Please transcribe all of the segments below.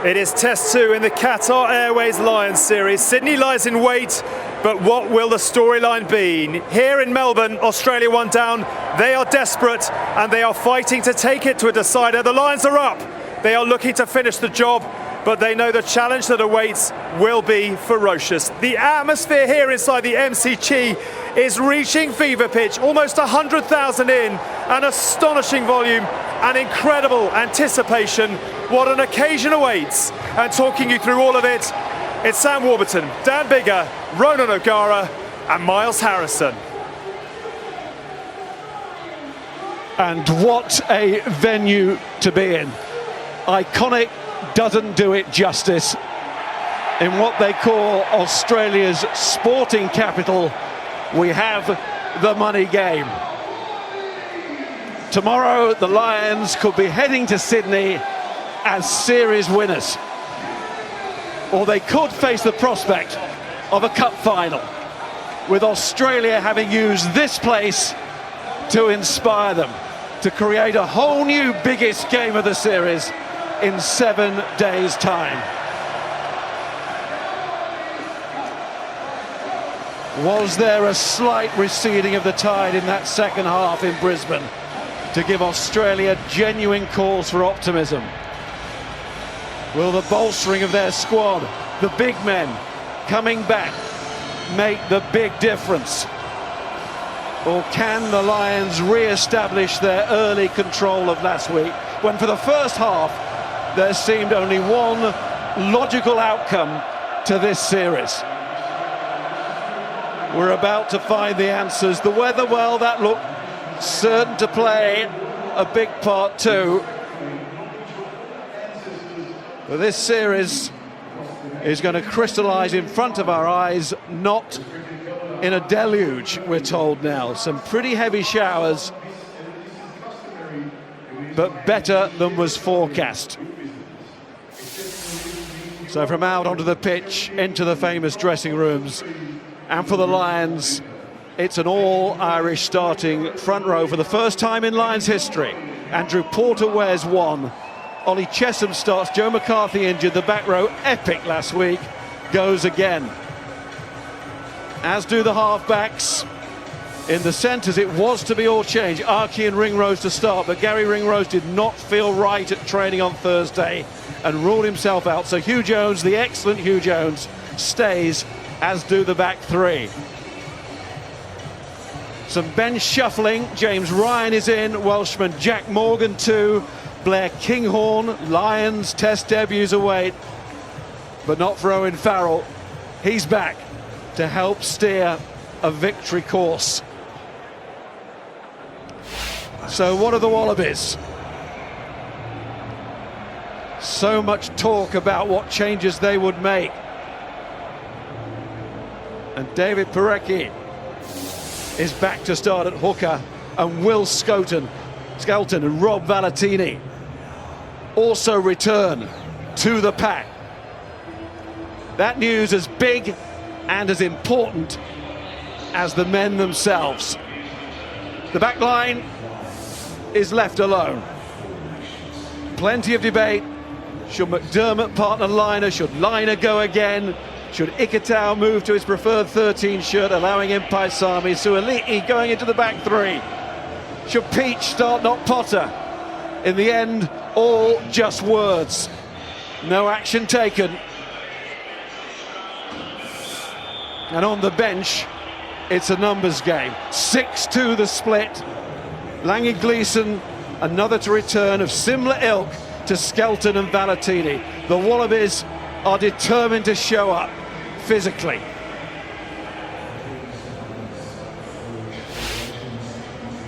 It is Test 2 in the Qatar Airways Lions series. Sydney lies in wait, but what will the storyline be? Here in Melbourne, Australia 1 down. They are desperate and they are fighting to take it to a decider. The Lions are up. They are looking to finish the job, but they know the challenge that awaits will be ferocious. The atmosphere here inside the MCG is reaching fever pitch, almost 100,000 in, an astonishing volume, an incredible anticipation. What an occasion awaits. And talking you through all of it, it's Sam Warburton, Dan Biggar, Ronan O'Gara and Miles Harrison. And what a venue to be in. Iconic doesn't do it justice. In what they call Australia's sporting capital, we have the money game. Tomorrow, the Lions could be heading to Sydney as series winners. Or they could face the prospect of a cup final, with Australia having used this place to inspire them, to create a whole new biggest game of the series in 7 days' time. Was there a slight receding of the tide in that second half in Brisbane to give Australia genuine cause for optimism? Will the bolstering of their squad, the big men coming back, make the big difference? Or can the Lions re-establish their early control of last week, when for the first half there seemed only one logical outcome to this series? We're about to find the answers. The weather, well, that looked certain to play a big part too. But this series is going to crystallise in front of our eyes, not in a deluge, we're told now. Some pretty heavy showers, but better than was forecast. So from out onto the pitch, into the famous dressing rooms, and for the Lions, it's an all-Irish starting front row for the first time in Lions history. Andrew Porter wears one. Ollie Chesham starts, Joe McCarthy injured, the back row, epic last week, goes again. As do the half-backs. In the centres, it was to be all change. Archie and Ringrose to start, but Gary Ringrose did not feel right at training on Thursday and ruled himself out. So Hugh Jones, the excellent Hugh Jones, stays, as do the back three. Some bench shuffling. James Ryan is in, Welshman Jack Morgan too. Blair Kinghorn, Lions Test debuts await, but not for Owen Farrell. He's back to help steer a victory course. So what are the Wallabies? So much talk about what changes they would make. And David Parecki is back to start at hooker, and Will Skelton and Rob Valentini also return to the pack. That news as big and as important as the men themselves. The back line is left alone. Plenty of debate. Should McDermott partner Liner? Should Liner go again? Should Ikitau move to his preferred 13 shirt, allowing in Paisami? Suoliti going into the back three. Should Peach start, not Potter? In the end, all just words. No action taken. And on the bench, it's a numbers game. 6-2 the split. Lange Gleeson, another to return of similar ilk to Skelton and Valentini. The Wallabies are determined to show up physically.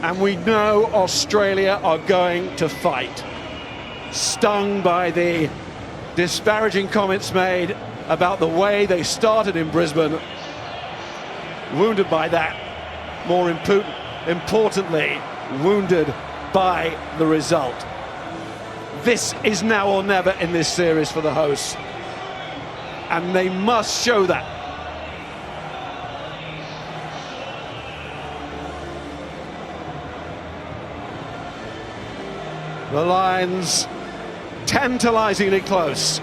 And we know Australia are going to fight. Stung by the disparaging comments made about the way they started in Brisbane. Wounded by that. More importantly, wounded by the result. This is now or never in this series for the hosts. And they must show that. The Lions tantalisingly close.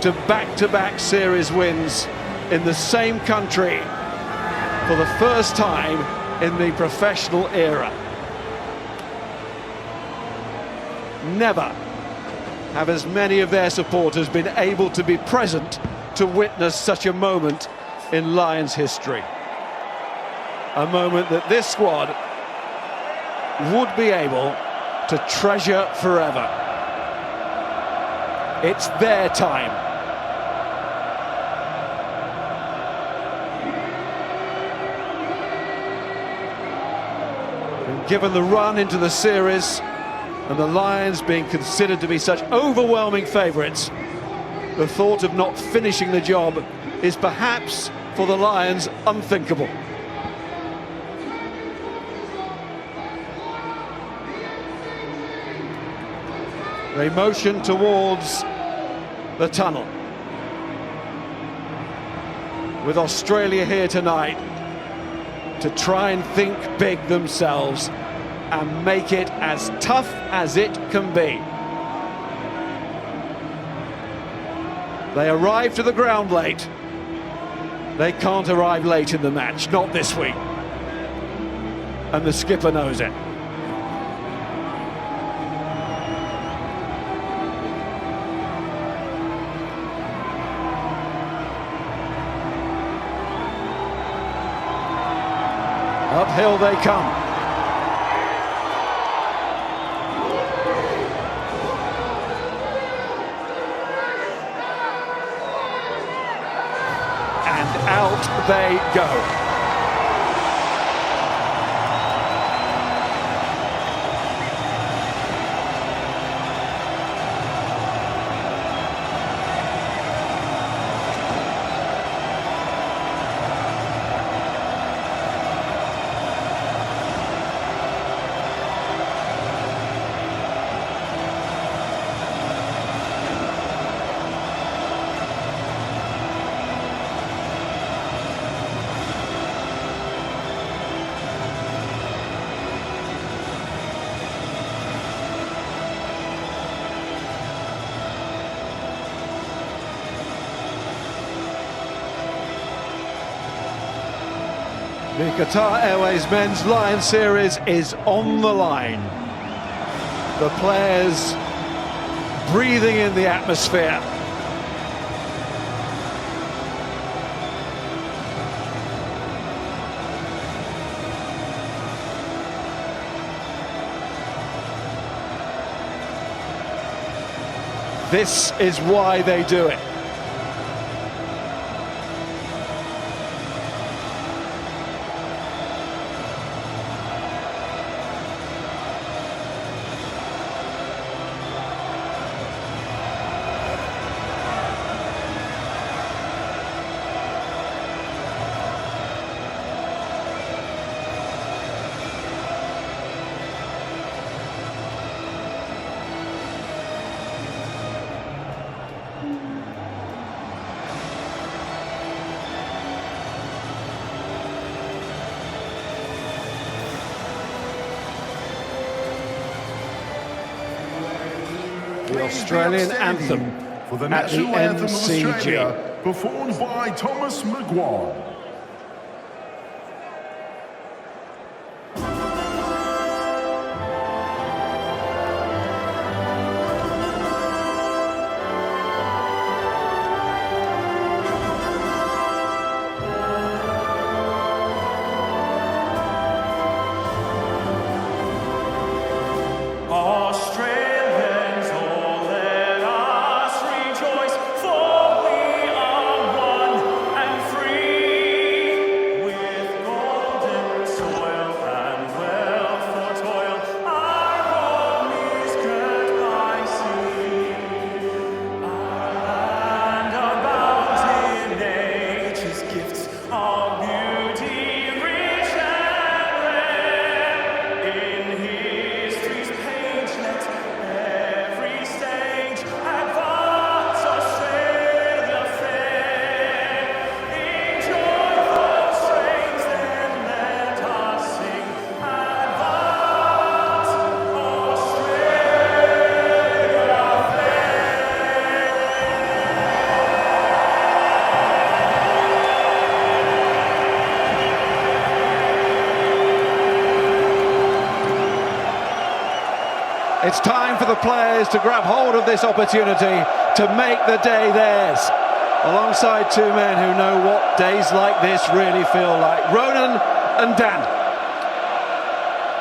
to back-to-back series wins in the same country for the first time in the professional era. Never have as many of their supporters been able to be present to witness such a moment in Lions history. A moment that this squad would be able to treasure forever. It's their time. And given the run into the series and the Lions being considered to be such overwhelming favourites, the thought of not finishing the job is perhaps, for the Lions, unthinkable. They motion towards the tunnel, with Australia here tonight to try and think big themselves and make it as tough as it can be. They arrive to the ground late. They can't arrive late in the match, not this week. And the skipper knows it. Uphill they come. And out they go. The Qatar Airways Men's Lions Series is on the line. The players breathing in the atmosphere. This is why they do it. The Australian anthem for the at national the anthem of MCG. Australia, performed by Thomas McGuire. Australians, oh let us rejoice, for we are one and free. It's time for the players to grab hold of this opportunity to make the day theirs, alongside two men who know what days like this really feel like. Ronan and Dan.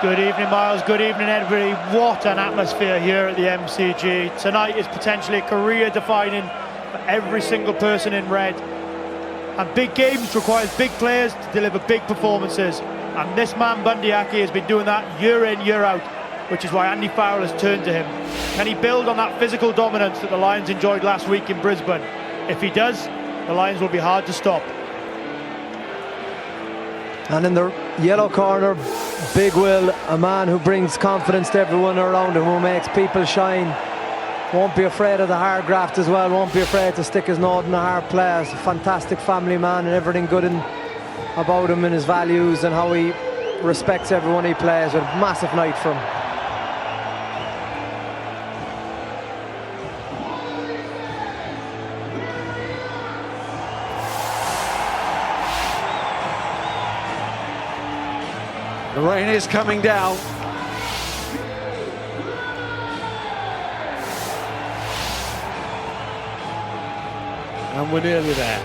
Good evening, Miles. Good evening, everybody. What an atmosphere here at the MCG. Tonight is potentially career-defining for every single person in red. And big games requires big players to deliver big performances. And this man, Bundee Aki, has been doing that year in, year out, which is why Andy Farrell has turned to him. Can he build on that physical dominance that the Lions enjoyed last week in Brisbane? If he does, the Lions will be hard to stop. And in the yellow corner, Big Will, a man who brings confidence to everyone around him, who makes people shine. Won't be afraid of the hard graft as well, won't be afraid to stick his nose in the hard play. He's a fantastic family man, and everything good about him and his values and how he respects everyone he plays. A massive night for him. The rain is coming down. And we're nearly there.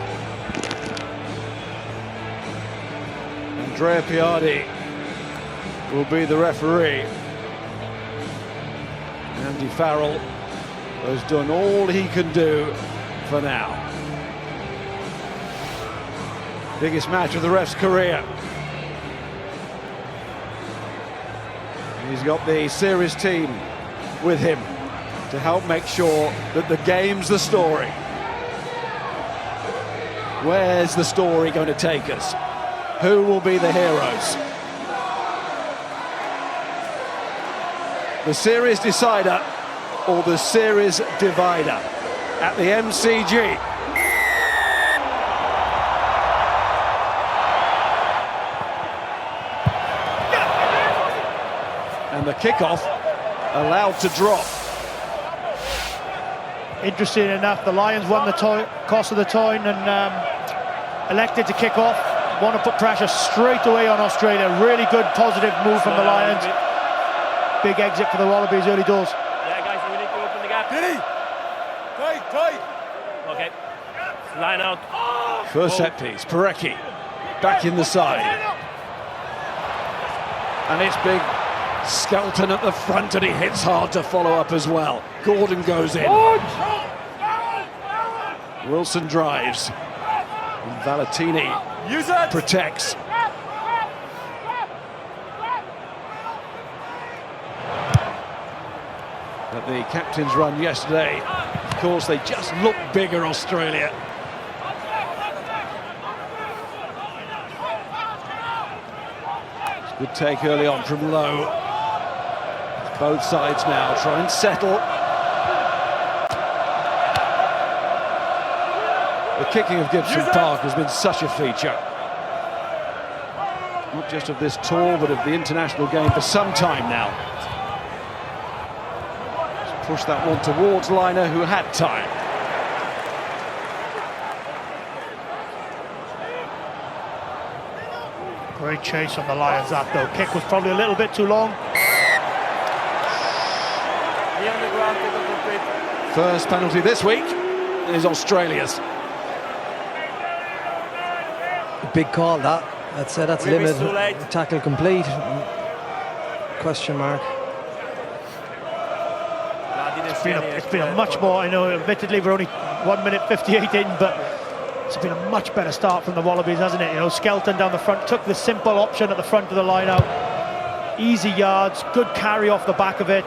Andrea Piardi will be the referee. Andy Farrell has done all he can do for now. Biggest match of the ref's career. He's got the series team with him to help make sure that the game's the story. Where's the story going to take us? Who will be the heroes? The series decider or the series divider at the MCG. And the kickoff allowed to drop. Interesting enough, the Lions won the toss of the coin and elected to kick off. Want to put pressure straight away on Australia. Really good, positive move from the Lions. Big exit for the Wallabies early doors. Yeah, guys, we need to open the gap. Diddy! Tight! Okay. Line out. First set piece, Parecki back in the side. And it's big. Skelton at the front, and he hits hard to follow up as well. Gordon goes in. Wilson drives. And Valentini protects. But the captain's run yesterday, of course, they just look bigger, Australia. Good take early on from Lowe. Both sides now try and settle. The kicking of Gibson Park has been such a feature. Not just of this tour, but of the international game for some time now. Just push that one towards Liner, who had time. Great chase on the Lions, that though. Kick was probably a little bit too long. First penalty this week is Australia's. Big call, that's limit. Tackle complete. Question mark. It's been a much more, I know admittedly we're only 1 minute 58 in, but it's been a much better start from the Wallabies, hasn't it? You know, Skelton down the front took the simple option at the front of the line out. Easy yards, good carry off the back of it.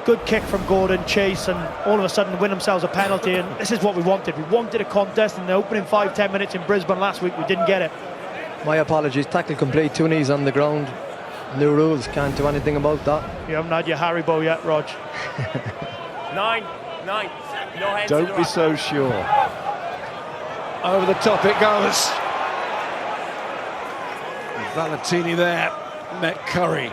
Good kick from Gordon, chase, and all of a sudden win themselves a penalty. And this is what we wanted. We wanted a contest in the opening 5-10 minutes in Brisbane last week. We didn't get it. My apologies. Tackle complete, 2 knees on the ground. New rules, can't do anything about that. You haven't had your Haribo yet, Rog. 9. No hands. Don't be so sure. Over the top it goes. Valentini there met Curry.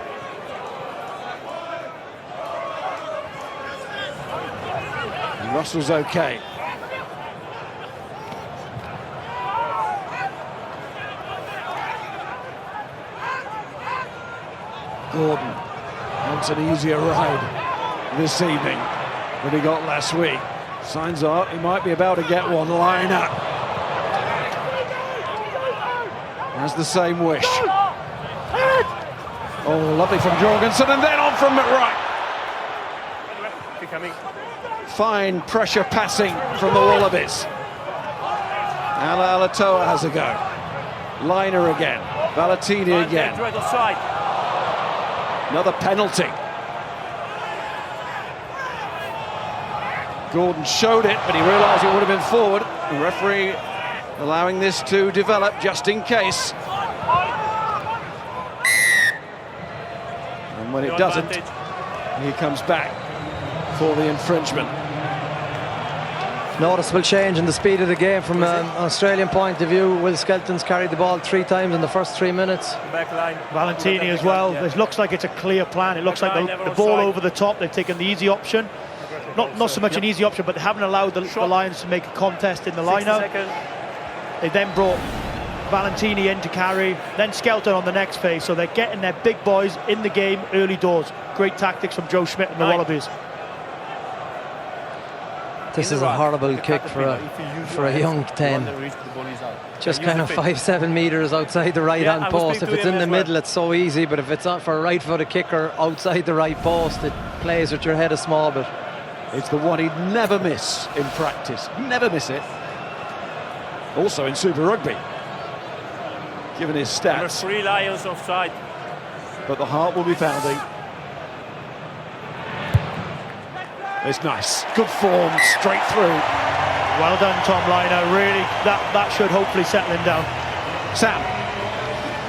Russell's okay. Gordon wants an easier ride. this evening that he got last week. Signs are he might be about to get one. Liner has the same wish. Oh, lovely from Jorgensen, and then on from McWright. Fine pressure passing from the Wallabies. Alatoa has a go. Liner again. Valentini again. Another penalty. Gordon showed it, but he realised it would have been forward. The referee allowing this to develop just in case. And when it doesn't, he comes back for the infringement. Noticeable change in the speed of the game from an Australian point of view. Will Skelton's carried the ball 3 times in the first 3 minutes. Valentini as well. It looks like it's a clear plan. It looks like the ball over the top. They've taken the easy option. Not so much an easy option, but they haven't allowed the Lions to make a contest in the line-out. They then brought Valentini in to carry, then Skelton on the next phase. So they're getting their big boys in the game early doors. Great tactics from Joe Schmidt and the Wallabies. This is a horrible kick for a young 10. Just kind of 5-7 metres outside the right-hand post. If it's in the middle, it's so easy, but if it's not for a right-footed kicker outside the right post, it plays with your head a small bit. It's the one he'd never miss in practice. Never miss it. Also in Super Rugby, given his stats. Number 3 Lions offside. But the heart will be pounding. It's nice. Good form, straight through. Well done, Tom Liner. Really, that should hopefully settle him down. Sam.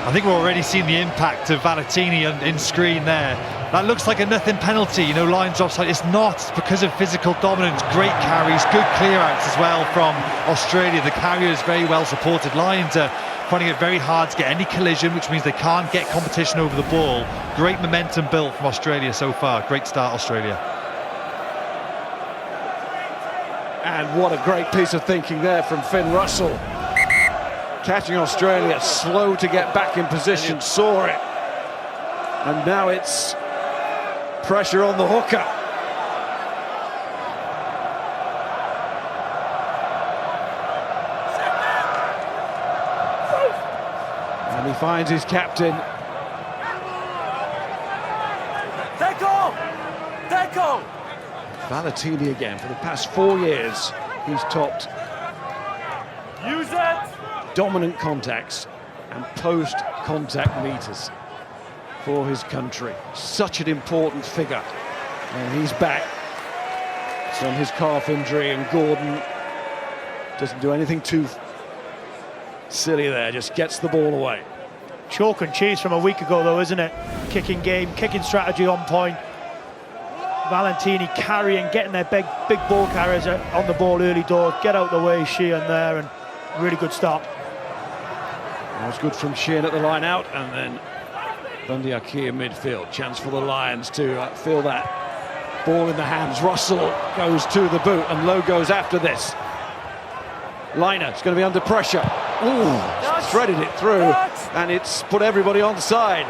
I think we're already seeing the impact of Valentini in screen there. That looks like a nothing penalty, you know, Lions offside. It's not. It's because of physical dominance. Great carries, good clear-outs as well from Australia. The carrier is very well supported. Lions are finding it very hard to get any collision, which means they can't get competition over the ball. Great momentum built from Australia so far. Great start, Australia. And what a great piece of thinking there from Finn Russell. Catching Australia, slow to get back in position, saw it. And now it's pressure on the hooker. And he finds his captain. Deco! Valentini again. For the past 4 years, he's topped Use it! dominant contacts and post-contact meters for his country. Such an important figure. And he's back from his calf injury, and Gordon doesn't do anything too silly there, just gets the ball away. Chalk and cheese from a week ago though, isn't it? Kicking game, kicking strategy on point. Valentini carrying, getting their big ball carriers on the ball early doors, get out the way, Sheehan there, and really good start. That was good from Sheehan at the line out, and then Bundy Aki in midfield. Chance for the Lions to feel that ball in the hands. Russell goes to the boot, and Lowe goes after this. Liner's going to be under pressure. Ooh, threaded it through, and it's put everybody onside.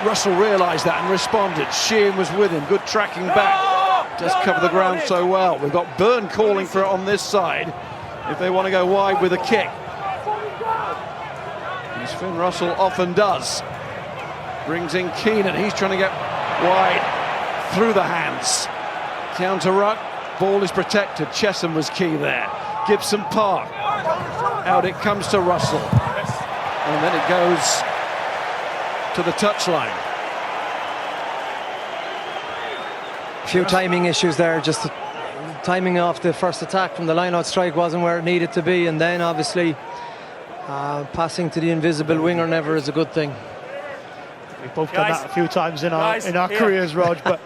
Russell realised that and responded. Sheehan was with him, good tracking back. Does cover the ground so well. We've got Byrne calling for it on this side if they want to go wide with a kick. As Finn Russell often does. Brings in Keenan, he's trying to get wide through the hands. Counter ruck, ball is protected. Chesham was key there. Gibson Park, out it comes to Russell. And then it goes to the touchline. A few timing issues there, just the timing off the first attack from the line-out strike wasn't where it needed to be, and then obviously passing to the invisible winger never is a good thing. We've both done that a few times in our careers, Rog, but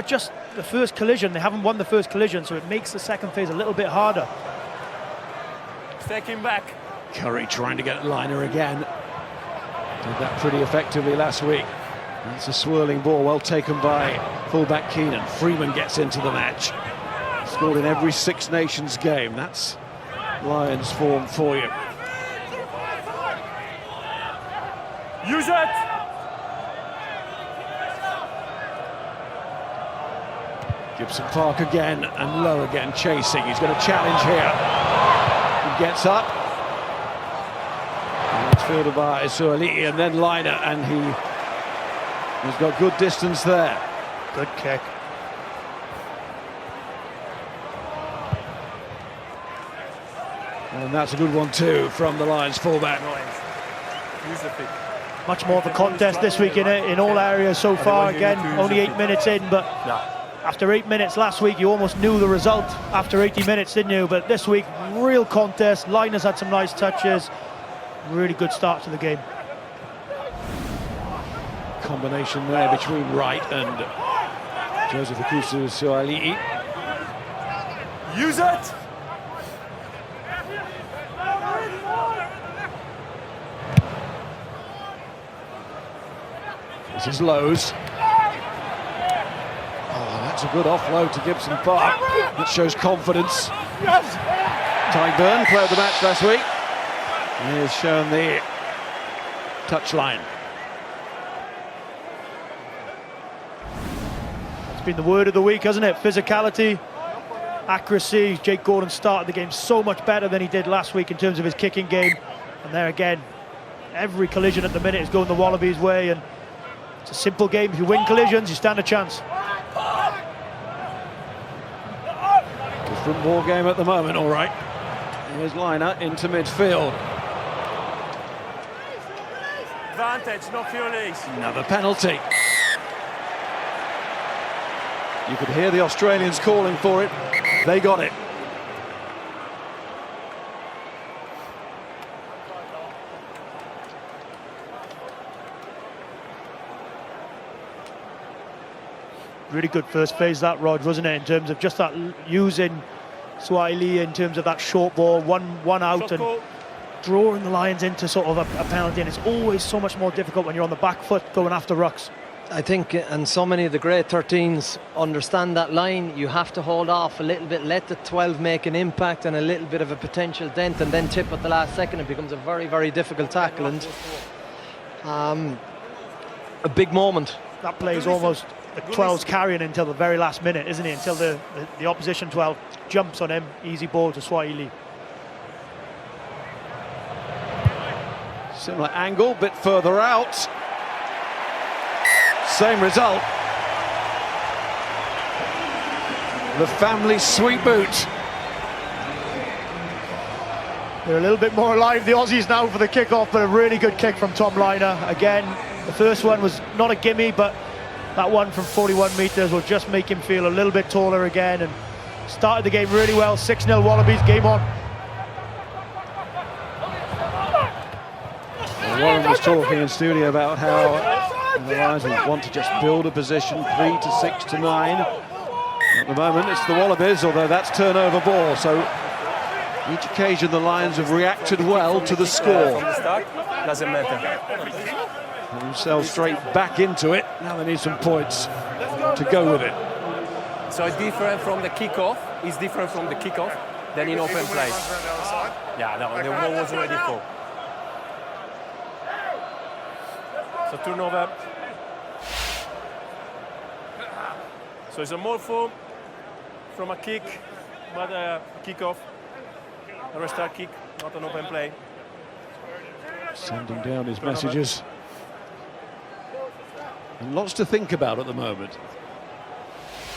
just the first collision, they haven't won the first collision, so it makes the second phase a little bit harder. Taking back. Curry trying to get Liner again. Did that pretty effectively last week. That's a swirling ball, well taken by fullback Keenan. Freeman gets into the match. Scored in every Six Nations game. That's Lions form for you. Use it! Gibson Park again, and Lowe again chasing. He's got a challenge here. He gets up. And it's fielded by Suaalii, and then Liner, and he's got good distance there. Good kick. And that's a good one too from the Lions fullback. Much more of a contest this week in all areas so far. Again, only 8 minutes in, but after 8 minutes last week, you almost knew the result after 80 minutes, didn't you? But this week, real contest. Liners had some nice touches. Really good start to the game. Combination there between Wright and Joseph Akusu Suaalii. Use it! This is Lowe's. Oh, that's a good offload to Gibson Park. That shows confidence. Tyburn played the match last week. He has shown the touchline. It's been the word of the week, hasn't it? Physicality, accuracy. Jake Gordon started the game so much better than he did last week in terms of his kicking game. And there again, every collision at the minute is going the Wallabies' way, and it's a simple game. If you win collisions, you stand a chance. Different ball game at the moment, all right. Here's Liner into midfield. Advantage, not Fulis. Another penalty. You could hear the Australians calling for it. They got it. Really good first phase that, Rod, wasn't it? In terms of just that, using Suaalii in terms of that short ball, one out, and drawing the Lions into sort of a penalty. And it's always so much more difficult when you're on the back foot going after rucks. I think, and so many of the great 13s understand that line. You have to hold off a little bit, let the 12 make an impact and a little bit of a potential dent, and then tip at the last second. It becomes a very, very difficult tackle, and a big moment. That play is almost the 12's carrying until the very last minute, isn't it? Until the opposition 12 jumps on him. Easy ball to Suaalii. Similar angle, bit further out. Same result. The family sweet boot. They're a little bit more alive, the Aussies, now for the kick-off, but a really good kick from Tom Liner. Again, the first one was not a gimme, but that one from 41 metres will just make him feel a little bit taller again, and started the game really well. 6-0 Wallabies, game on. Warren was talking in studio about how the Lions want to just build a position 3 to 6 to 9. At the moment it's the Wallabies, although that's turnover ball, so each occasion the Lions have reacted well to the score. Doesn't matter. Put themselves straight back into it. Now they need some points to go with it. So it's different from the kickoff. It's different from the kickoff than in open play. Yeah, no, the ball was already full. So turnover. So it's a more full from a kick, but a kickoff. A restart kick, not an open play. Sending down his messages. And lots to think about at the moment.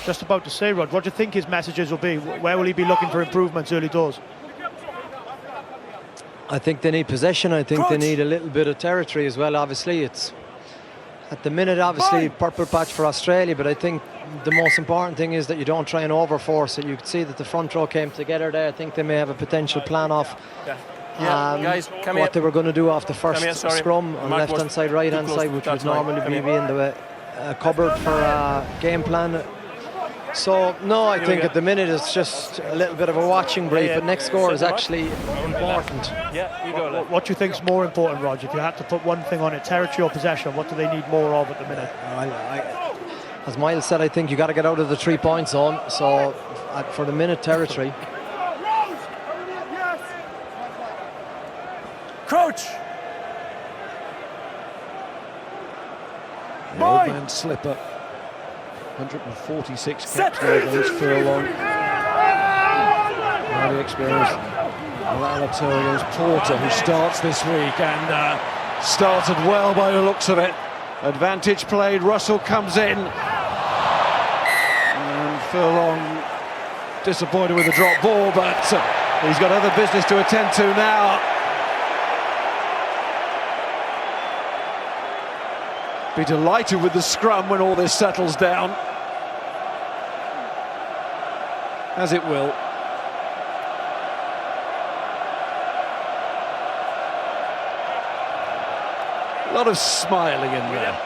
Just about to say, Rod, what do you think his messages will be? Where will he be looking for improvements early doors? I think they need possession. I think they need a little bit of territory as well. Obviously, it's at the minute, obviously, purple patch for Australia, but I think the most important thing is that you don't try and overforce it. You could see that the front row came together there. I think they may have a potential plan off Guys, come what here. they were going to do off the first Sorry. scrum on Mark left-hand side, right-hand side, which would normally be in the cupboard for a game plan. So, no, I think at the minute it's just a little bit of a watching brief, but next score is actually important. Yeah, you go. What do you think is more important, Roger? If you had to put one thing on it, territory or possession, what do they need more of at the minute? As Miles said, I think you got to get out of the 3-point zone. So, for the minute, territory. Coach! The old man slipper. 146 caps now against Furlong. Highly experienced Alalato against Porter, who starts this week and started well by the looks of it. Advantage played, Russell comes in. And Furlong disappointed with the drop ball, but he's got other business to attend to now. Be delighted with the scrum when all this settles down. As it will. A lot of smiling in there.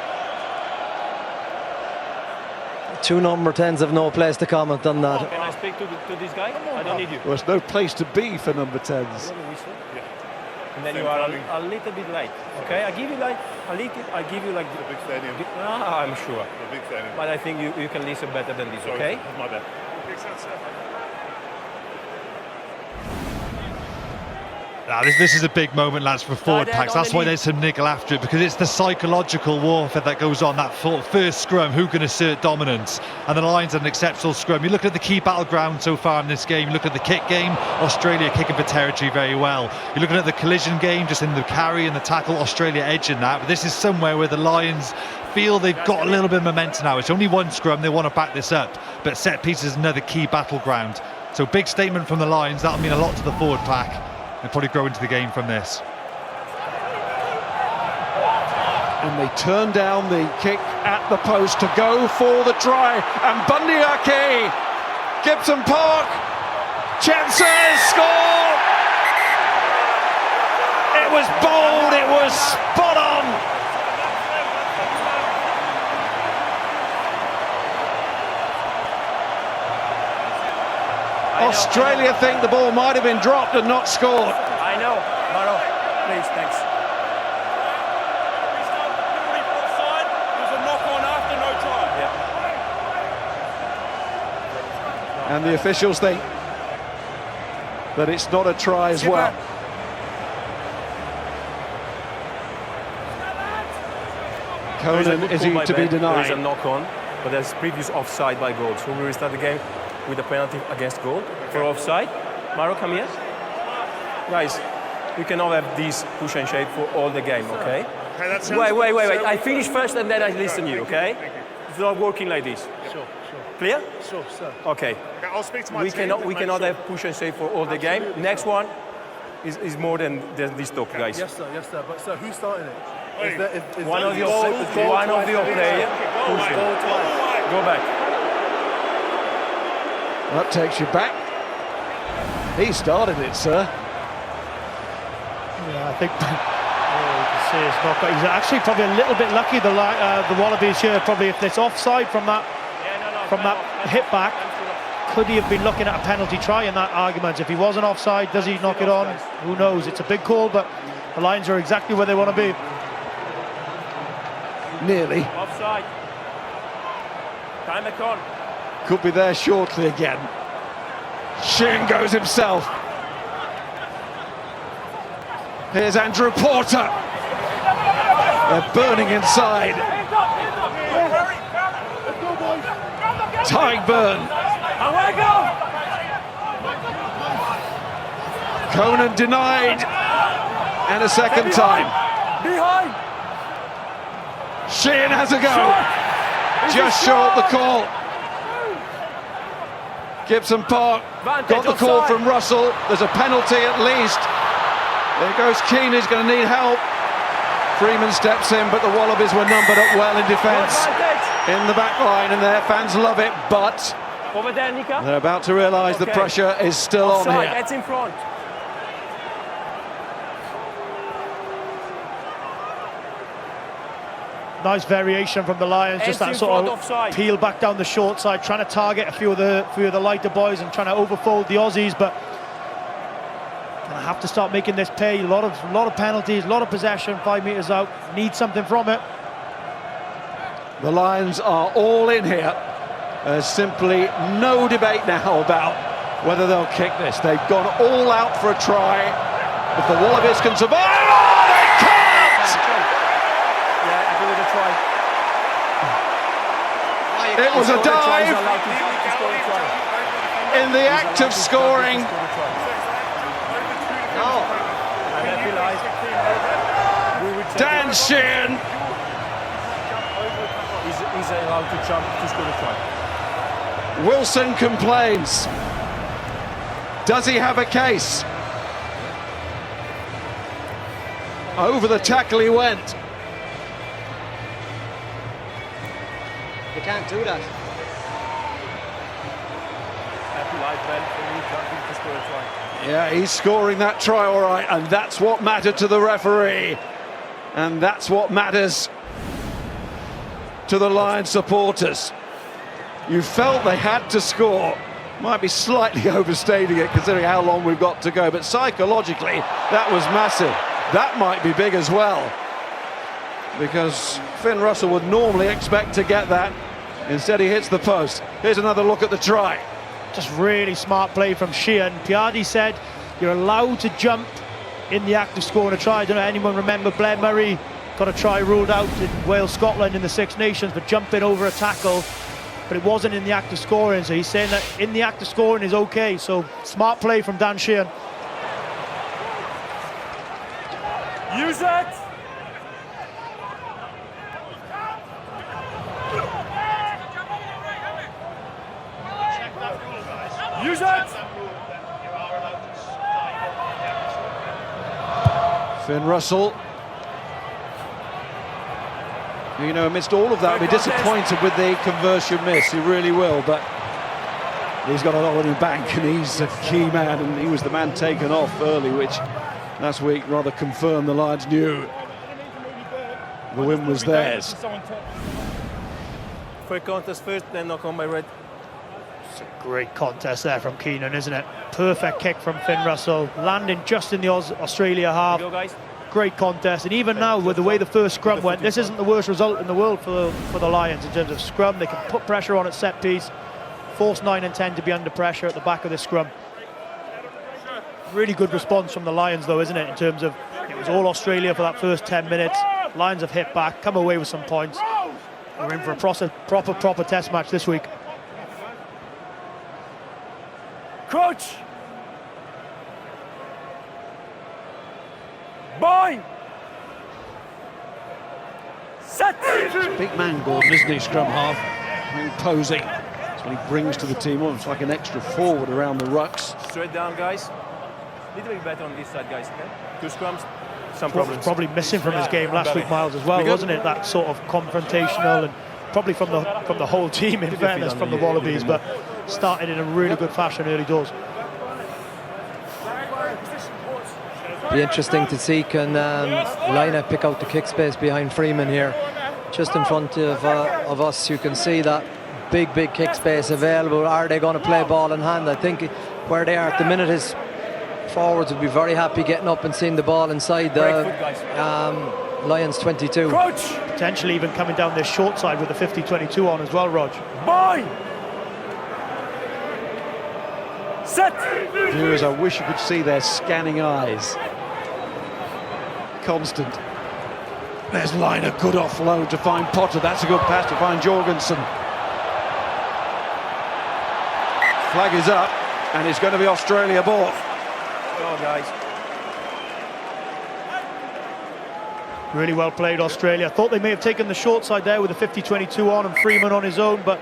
Two number 10s have no place to comment on that. Can I speak to this guy? I don't need you. Well, there's no place to be for number 10s. And then you are a little bit late. Okay, I give you like a little. I give you like the big stadium. I'm sure. The big stadium. But I think you can listen better than this. Okay. That's my bad. Now, this is a big moment, lads, for forward packs. That's why there's some niggle after it, because it's the psychological warfare that goes on. That first scrum, who can assert dominance? And the Lions had an exceptional scrum. You look at the key battleground so far in this game. You look at the kick game, Australia kicking for territory very well. You're looking at the collision game, just in the carry and the tackle, Australia edging that. But this is somewhere where the Lions feel they've got a little bit of momentum now. It's only one scrum, they want to back this up. But set piece is another key battleground. So big statement from the Lions. That'll mean a lot to the forward pack. They'll probably grow into the game from this. And they turn down the kick at the post to go for the try. And Bundyaki, Gibson Park, chances, score! It was bold, it was spot on. Australia think the ball might have been dropped and not scored. I know, Maro. Please, thanks. There's a knock on after no try. Yeah. And the officials think that it's not a try as well. Conan is he to be denied? There is a knock on, but there's previous offside by goal. So we restart the game with a penalty against goal for offside. Maro, come here. Guys, we cannot have this push and shake for all the game, okay? Wait. I finish first and then I listen to you, okay? It's not working like this. Sure. Clear? Sure, sir. Okay. I'll speak to my We team. cannot have push and shake for all the game. Next one is more than this talk, guys. Yes, sir. But, sir, who's starting it? Is One of your players push it. Go back. That takes you back. He started it, sir. Yeah, I think you can see it's not. He's actually probably a little bit lucky. The Wallabies here, probably if it's offside from that hit back, could he have been looking at a penalty try in that argument? If he wasn't offside, does he knock it on? Who knows? It's a big call, but the Lions are exactly where they want to be. Nearly. Offside. Time back on. Could be there shortly again. Sheehan goes himself. Here's Andrew Porter. They're burning inside. Tyburn. Conan denied. And a second time. Behind. Sheehan has a go. Just short the call. Gibson Park got the call from Russell. There's a penalty at least. There goes Keane, he's going to need help. Freeman steps in, but the Wallabies were numbered up well in defence. In the back line, and their fans love it, but over there, Nika. They're about to realise the pressure is still on here. That's in front. Nice variation from the Lions, just that sort of peel back down the short side, trying to target a few of the lighter boys and trying to overfold the Aussies, but gonna have to start making this pay. A lot of penalties, a lot of possession, 5 metres out. Need something from it. The Lions are all in here. There's simply no debate now about whether they'll kick this. They've gone all out for a try. If the Wallabies can survive, they can't! Yeah, I do with a try. It was a dive in the act of scoring. Dan Sheehan is allowed to jump to score a try. Wilson complains. Does he have a case? Over the tackle he went. You can't do that. Yeah, he's scoring that try all right, and that's what mattered to the referee. And that's what matters to the Lions supporters. You felt they had to score. Might be slightly overstating it considering how long we've got to go, but psychologically that was massive. That might be big as well, because Finn Russell would normally expect to get that. Instead he hits the post. Here's another look at the try. Just really smart play from Sheehan. Piardi said you're allowed to jump in the act of scoring a try. I don't know if anyone remember Blair Murray got a try ruled out in Wales, Scotland in the Six Nations for jumping over a tackle, but it wasn't in the act of scoring, so he's saying that in the act of scoring is okay. So smart play from Dan Sheehan. Use it! Use it! Finn Russell, you know, amidst all of that, he'll be disappointed with the conversion miss. He really will, but he's got a lot in the bank, and he's a key man, and he was the man taken off early, which last week rather confirmed the Lions knew the win was theirs. Quick contest first, then knock on by red. It's a great contest there from Keenan, isn't it? Perfect kick from Finn Russell, landing just in the Australia half. Go, guys. Great contest, and even now with the way the first scrum went, this isn't the worst result in the world for the Lions in terms of scrum. They can put pressure on at set piece, force 9 and 10 to be under pressure at the back of the scrum. Really good response from the Lions though, isn't it, in terms of it was all Australia for that first 10 minutes. Lions have hit back, come away with some points. We're in for a proper test match this week. Coach! Boy! Set! Big man, Gordon, isn't he, scrum half? Imposing. That's what he brings to the team. Almost like an extra forward around the rucks. Straight down, guys. A little bit better on this side, guys, okay? 2 scrums, some problems. Probably missing from his game last week, Miles, as well, wasn't it? That sort of confrontational, and probably from the whole team, in fairness, from the Wallabies, but started in a really good fashion early doors. Be interesting to see can Lina pick out the kick space behind Freeman here, just in front of us. You can see that big kick space available. Are they going to play ball in hand? I think where they are at the minute is forwards would be very happy getting up and seeing the ball inside the Lions 22. Coach! Potentially even coming down this short side with the 50-22 on as well, Rog. Boy! Set! Viewers, I wish you could see their scanning eyes. Constant. There's Lina, good offload to find Potter. That's a good pass to find Jorgensen. Flag is up, and it's going to be Australia ball. Go, guys. Really well played, Australia. Thought they may have taken the short side there with the 50-22 on and Freeman on his own, but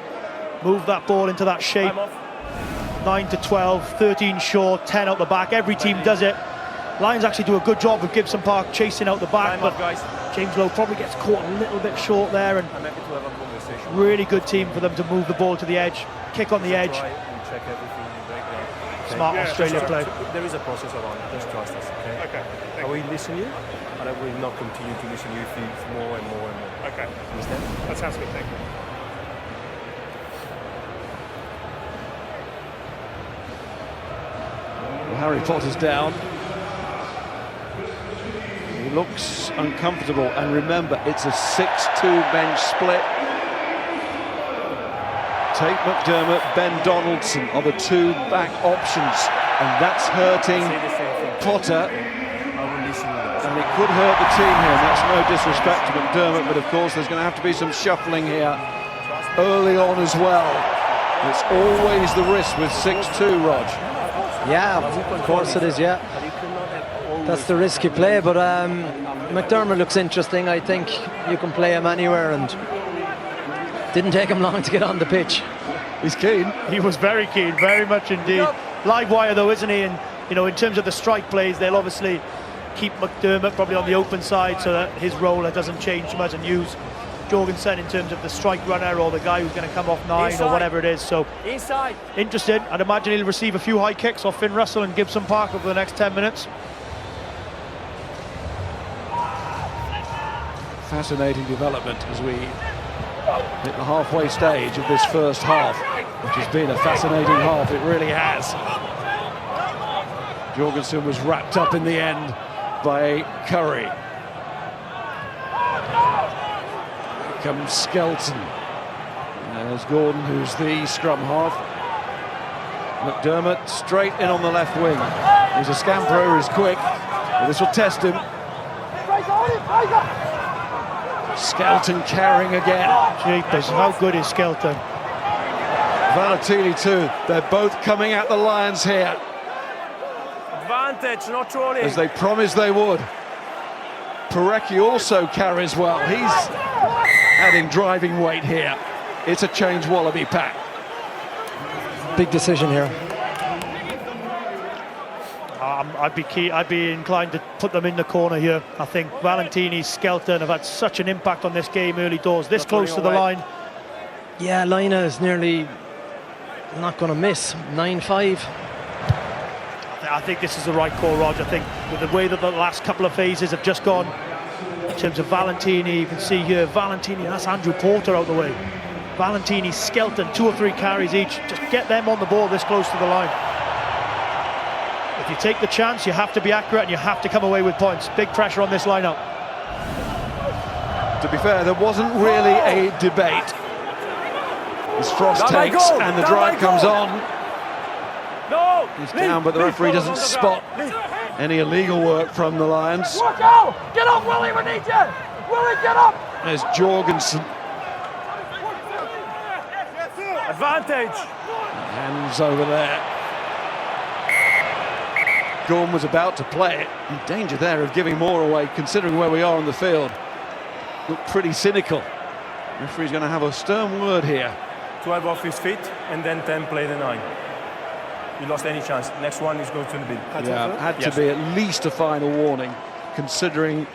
moved that ball into that shape. 9 to 12, 13 short, 10 out the back. Every team does it. Lions actually do a good job of Gibson Park chasing out the back, but James Lowe probably gets caught a little bit short there, and really good team for them to move the ball to the edge, kick on the edge. Smart Australia play. There is a process around it, just trust us, okay? Okay. I will listen you, and I will not continue to listen to you if it's more and more and more. Okay. Understand? That sounds good, thank you. Well, Harry Potter's down. He looks uncomfortable, and remember, it's a 6-2 bench split. Tate McDermott, Ben Donaldson are the 2 back options, and that's hurting Potter, and it could hurt the team here, and that's no disrespect to McDermott, but of course there's going to have to be some shuffling here. early on as well. It's always the risk with 6-2, Rog. Yeah, of course it is, yeah. That's the risk you play, but McDermott looks interesting. I think you can play him anywhere, and didn't take him long to get on the pitch. He's keen. He was very keen, very much indeed. Live wire though, isn't he? And you know, in terms of the strike plays, they'll obviously keep McDermott probably on the open side so that his role doesn't change too much, and use Jorgensen in terms of the strike runner or the guy who's going to come off 9 or whatever it is. So interested. I'd imagine he'll receive a few high kicks off Finn Russell and Gibson Park over the next 10 minutes. Fascinating development as we hit the halfway stage of this first half, which has been a fascinating half. It really has. Jorgensen was wrapped up in the end by Curry. Here comes Skelton. And there's Gordon, who's the scrum half. McDermott straight in on the left wing. He's a scamperer, he's quick. Well, this will test him. Skelton carrying again. Jeepers, how good is Skelton? Valentini too. They're both coming at the Lions here, Advantage, not trolling. as they promised they would. Parecki also carries well. He's adding driving weight here. It's a change Wallaby pack. Big decision here. I'd be inclined to put them in the corner here. I think Valentini, Skelton have had such an impact on this game early doors, this close to the line. Yeah, Lina is nearly not going to miss. 9-5. I think this is the right call, Roger. I think with the way that the last couple of phases have just gone, in terms of Valentini, you can see here, Valentini, that's Andrew Porter out the way. Valentini, Skelton, 2 or 3 carries each. Just get them on the ball this close to the line. If you take the chance, you have to be accurate and you have to come away with points. Big pressure on this lineup. To be fair, there wasn't really a debate. As Frost takes and the drive comes on. He's down, but the referee doesn't spot any illegal work from the Lions. Get up, Willie, we need you! Willie, get up! There's Jorgensen. Advantage. Hands over there. Gorm was about to play it. In danger there of giving more away, considering where we are on the field. Looked pretty cynical. Referee's going to have a stern word here. 12 off his feet, and then 10 play the 9. You lost any chance. Next one is going to the bin. Yeah, had to be at least a final warning, considering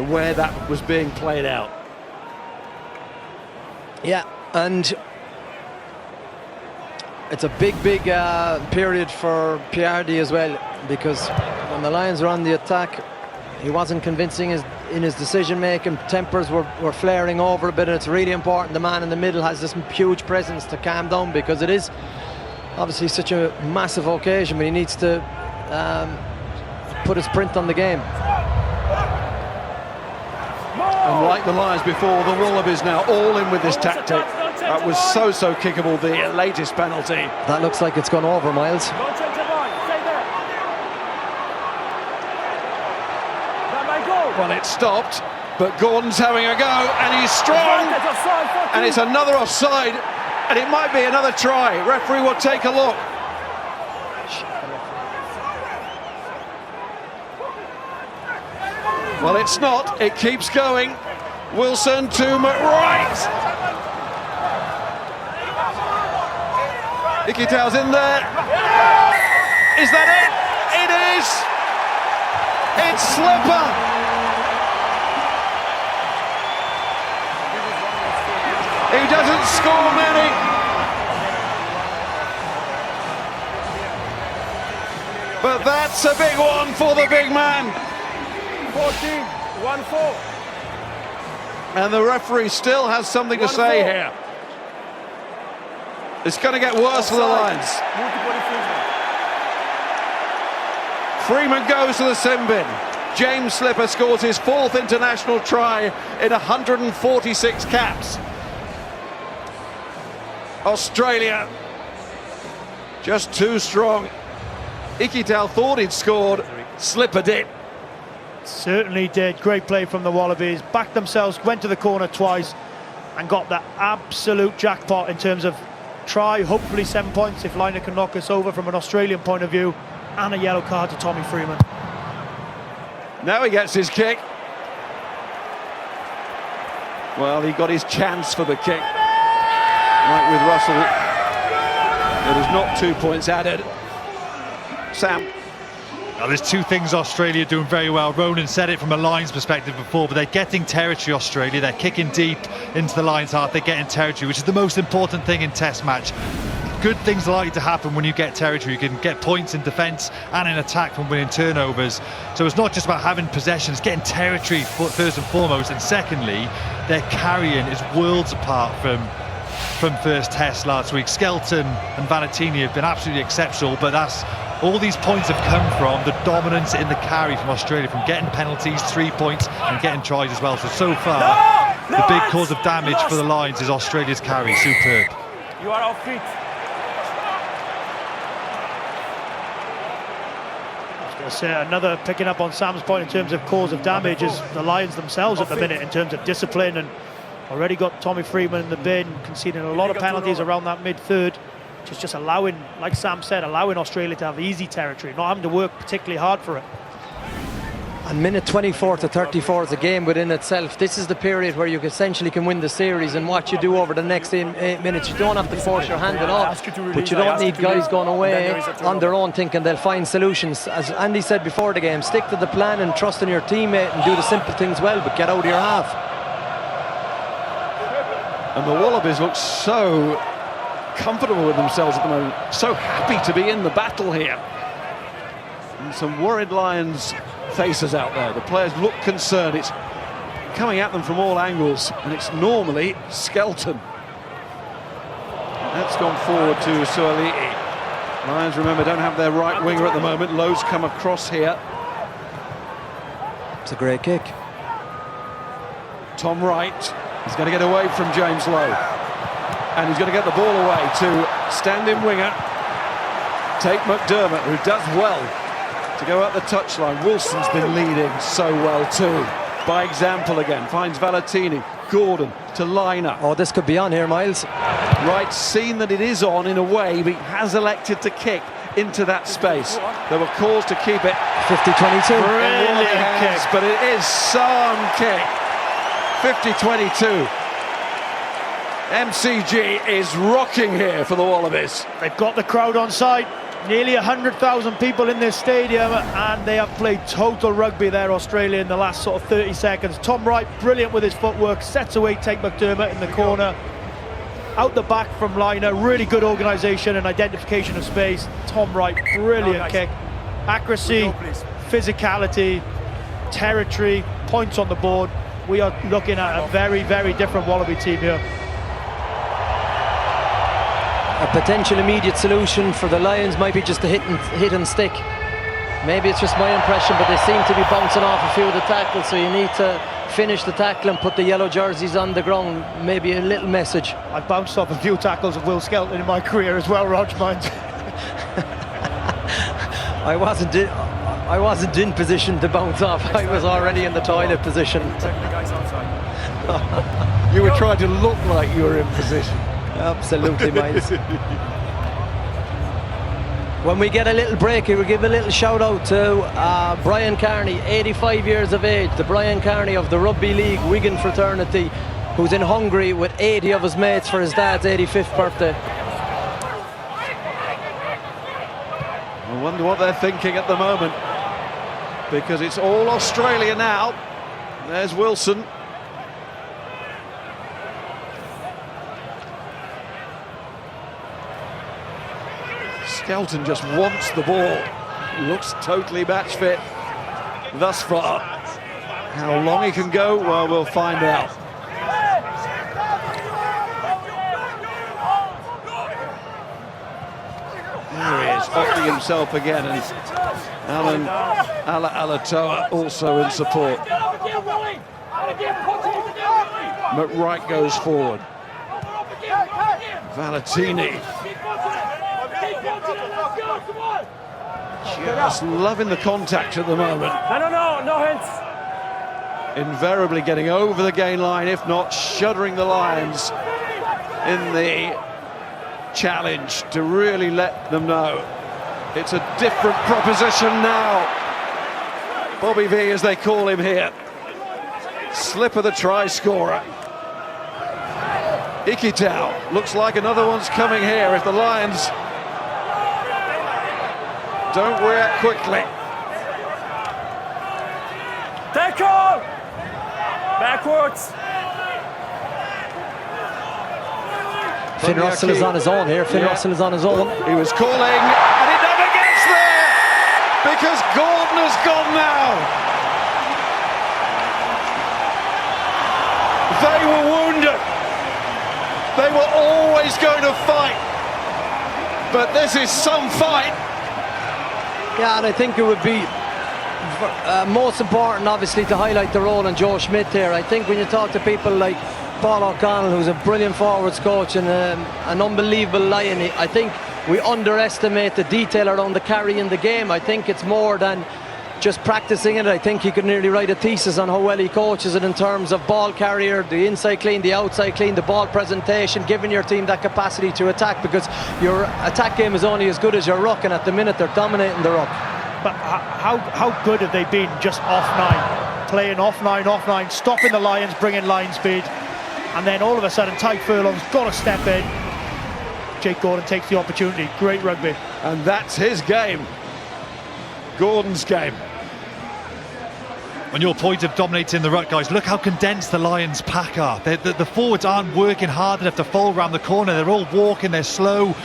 where that was being played out. Yeah, and it's a big period for Piardi as well, because when the Lions were on the attack, he wasn't convincing in his decision making. Tempers were flaring over a bit, and it's really important the man in the middle has this huge presence to calm down, because it is obviously such a massive occasion, but he needs to put his print on the game. And like the Lions before, the Wallabies now all in with this tactic. That was so kickable, the latest penalty. That looks like it's gone over, Miles. Don't change the line. Stay there. That might go. Well, it stopped, but Gordon's having a go, and he's strong. And it's another offside, and it might be another try. Referee will take a look. Well, it's not. It keeps going. Wilson to McWright. Ikitau's in there. Is that it? It is. It's Slipper. He doesn't score many. But that's a big one for the big man. 14, 1-4. And the referee still has something to say here. It's going to get worse for the Lions. Multiple infringement. Freeman goes to the sin bin. James Slipper scores his 4th international try in 146 caps. Australia just too strong. Ikitau thought he'd scored. Slipper did. Certainly did. Great play from the Wallabies. Backed themselves, went to the corner twice. and got the absolute jackpot in terms of try, hopefully 7 points if Liner can knock us over from an Australian point of view, and a yellow card to Tommy Freeman. Now he gets his kick. Well, he got his chance for the kick. Like with Russell, it is not 2 points added. Sam. Now, there's two things Australia are doing very well. Ronan said it from a Lions perspective before, but they're getting territory, Australia. They're kicking deep into the Lions' heart. They're getting territory, which is the most important thing in Test match. Good things are likely to happen when you get territory. You can get points in defence and in attack from winning turnovers. So it's not just about having possessions, getting territory first and foremost. And secondly, their carrying is worlds apart from first Test last week. Skelton and Valentini have been absolutely exceptional, but that's all these points have come from the dominance in the carry from Australia, from getting penalties, 3 points, and getting tries as well. So far, the big cause of damage for the Lions is Australia's carry. Superb. You are off feet. Another picking up on Sam's point in terms of cause of damage is the Lions themselves at the minute in terms of discipline, and already got Tommy Freeman in the bin, conceding a lot of penalties around that mid-third, which is just allowing, like Sam said, allowing Australia to have easy territory, not having to work particularly hard for it. And minute 24 to 34 is a game within itself. This is the period where you essentially can win the series, and what you do over the next 8 minutes, you don't have to force your hand at all, but you don't need guys going away on their own thinking they'll find solutions. As Andy said before the game, stick to the plan and trust in your teammate and do the simple things well, but get out of your half. And the Wallabies look so comfortable with themselves at the moment, so happy to be in the battle here. And some worried Lions faces out there. The players look concerned. It's coming at them from all angles, and it's normally Skelton. That's gone forward to Suali'i. Lions, remember, don't have their right winger at the moment. Lowe's come across here. It's a great kick. Tom Wright. He's going to get away from James Lowe, and he's going to get the ball away to stand-in winger Tate McDermott, who does well to go up the touchline. Wilson's been leading so well too, by example again. Finds Valentini, Gordon to Liner. Oh, this could be on here, Miles. Wright's seen that it is on in a way, but he has elected to kick into that space. There were calls to keep it 50-22. Brilliant kick. But it is some kick. 50-22. MCG is rocking here for the Wallabies. They've got the crowd on side. Nearly 100,000 people in this stadium, and they have played total rugby there, Australia, in the last sort of 30 seconds. Tom Wright, brilliant with his footwork, sets away Tate McDermott in the corner. Out the back from Liner, really good organisation and identification of space. Tom Wright, brilliant kick. Accuracy, physicality, territory, points on the board. We are looking at a very, very different Wallaby team here. A potential immediate solution for the Lions might be just a hit and stick. Maybe it's just my impression, but they seem to be bouncing off a few of the tackles, so you need to finish the tackle and put the yellow jerseys on the ground. Maybe a little message. I've bounced off a few tackles of Will Skelton in my career as well, Rog, mind. I wasn't in position to bounce off. I was already in the toilet position. You were trying to look like you were in position. Absolutely, Miles. When we get a little break here, we'll give a little shout out to Brian Carney, 85 years of age, the Brian Carney of the Rugby League Wigan fraternity, who's in Hungary with 80 of his mates for his dad's 85th birthday. I wonder what they're thinking at the moment, because it's all Australia now. There's Wilson. Skelton just wants the ball. He looks totally match fit thus far. How long he can go, well, we'll find out. There he is, offering himself again, and Alan Alatoa also in support. McWright goes forward. Valentini. Just loving the contact at the moment. No hands. invariably getting over the gain line, if not shuddering the Lions in the challenge to really let them know it's a different proposition now. Bobby V, as they call him here. Slip of the try scorer. Ikitau, looks like another one's coming here if the Lions don't react quickly. Tackle! Backwards! Finn Russell is on his own here. Finn Russell is on his own. He was calling, and it never gets there because Gordon has gone now. They were wounded. They were always going to fight, but this is some fight. Yeah, and I think it would be most important, obviously, to highlight the role of Joe Schmidt here. I think when you talk to people like Paul O'Connell, who's a brilliant forwards coach and an unbelievable Lion, I think we underestimate the detail around the carry in the game. I think it's more than just practicing it. I think he could nearly write a thesis on how well he coaches it in terms of ball carrier, the inside clean, the outside clean, the ball presentation, giving your team that capacity to attack, because your attack game is only as good as your ruck, and at the minute they're dominating the ruck. But how good have they been just off nine, playing off nine, stopping the Lions, bringing line speed, and then all of a sudden Tyke Furlong's got to step in. Jake Gordon takes the opportunity. Great rugby. And that's his game. Gordon's game. On your point of dominating the ruck, guys, look how condensed the Lions pack are. The forwards aren't working hard enough to fall around the corner. They're all walking, they're slow,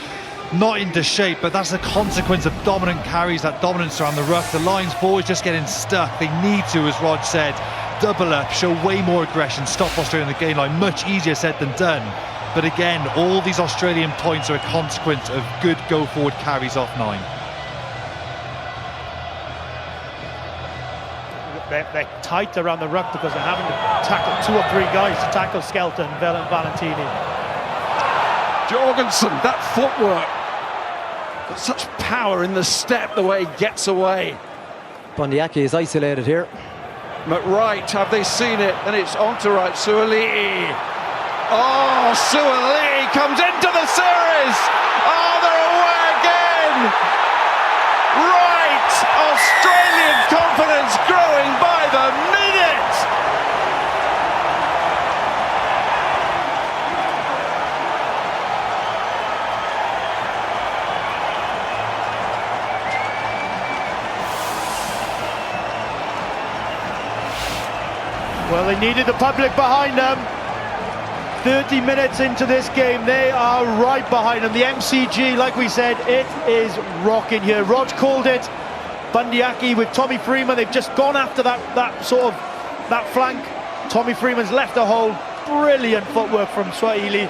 not into shape, but that's a consequence of dominant carries, that dominance around the ruck. The Lions forwards just getting stuck. They need to, as Rod said, double up, show way more aggression, stop Australia in the gain line. Much easier said than done. But again, all these Australian points are a consequence of good go-forward carries off nine. They're tight around the ruck because they're having to tackle 2 or 3 guys to tackle Skelton, Valentini. Jorgensen, that footwork. Got such power in the step, the way he gets away. Bundyaki is isolated here. McWright, have they seen it? And it's on to right, Suali'i. Oh, Suali'i comes into the series. Oh, they're away again. Right, Australian confidence growing by the minute. Well, they needed the public behind them. 30 minutes into this game, they are right behind them. The MCG, like we said, it is rocking here. Rog called it. Bundyaki with Tommy Freeman, they've just gone after that flank. Tommy Freeman's left a hole. Brilliant footwork from Swahili.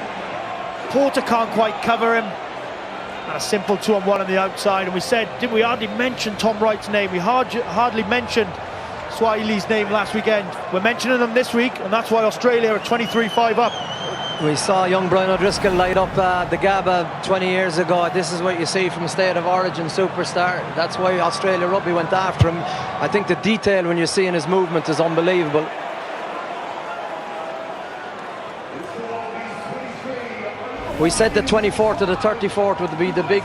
Porter can't quite cover him. And a simple 2-on-1 on the outside. And we said, did we hardly mention Tom Wright's name? We hardly mentioned Swahili's name last weekend. We're mentioning them this week, and that's why Australia are 23-5 up. We saw young Brian O'Driscoll light up the Gabba 20 years ago. This is what you see from a state of origin superstar. That's why Australia Rugby went after him. I think the detail when you see in his movement is unbelievable. We said the 24th to the 34th would be the big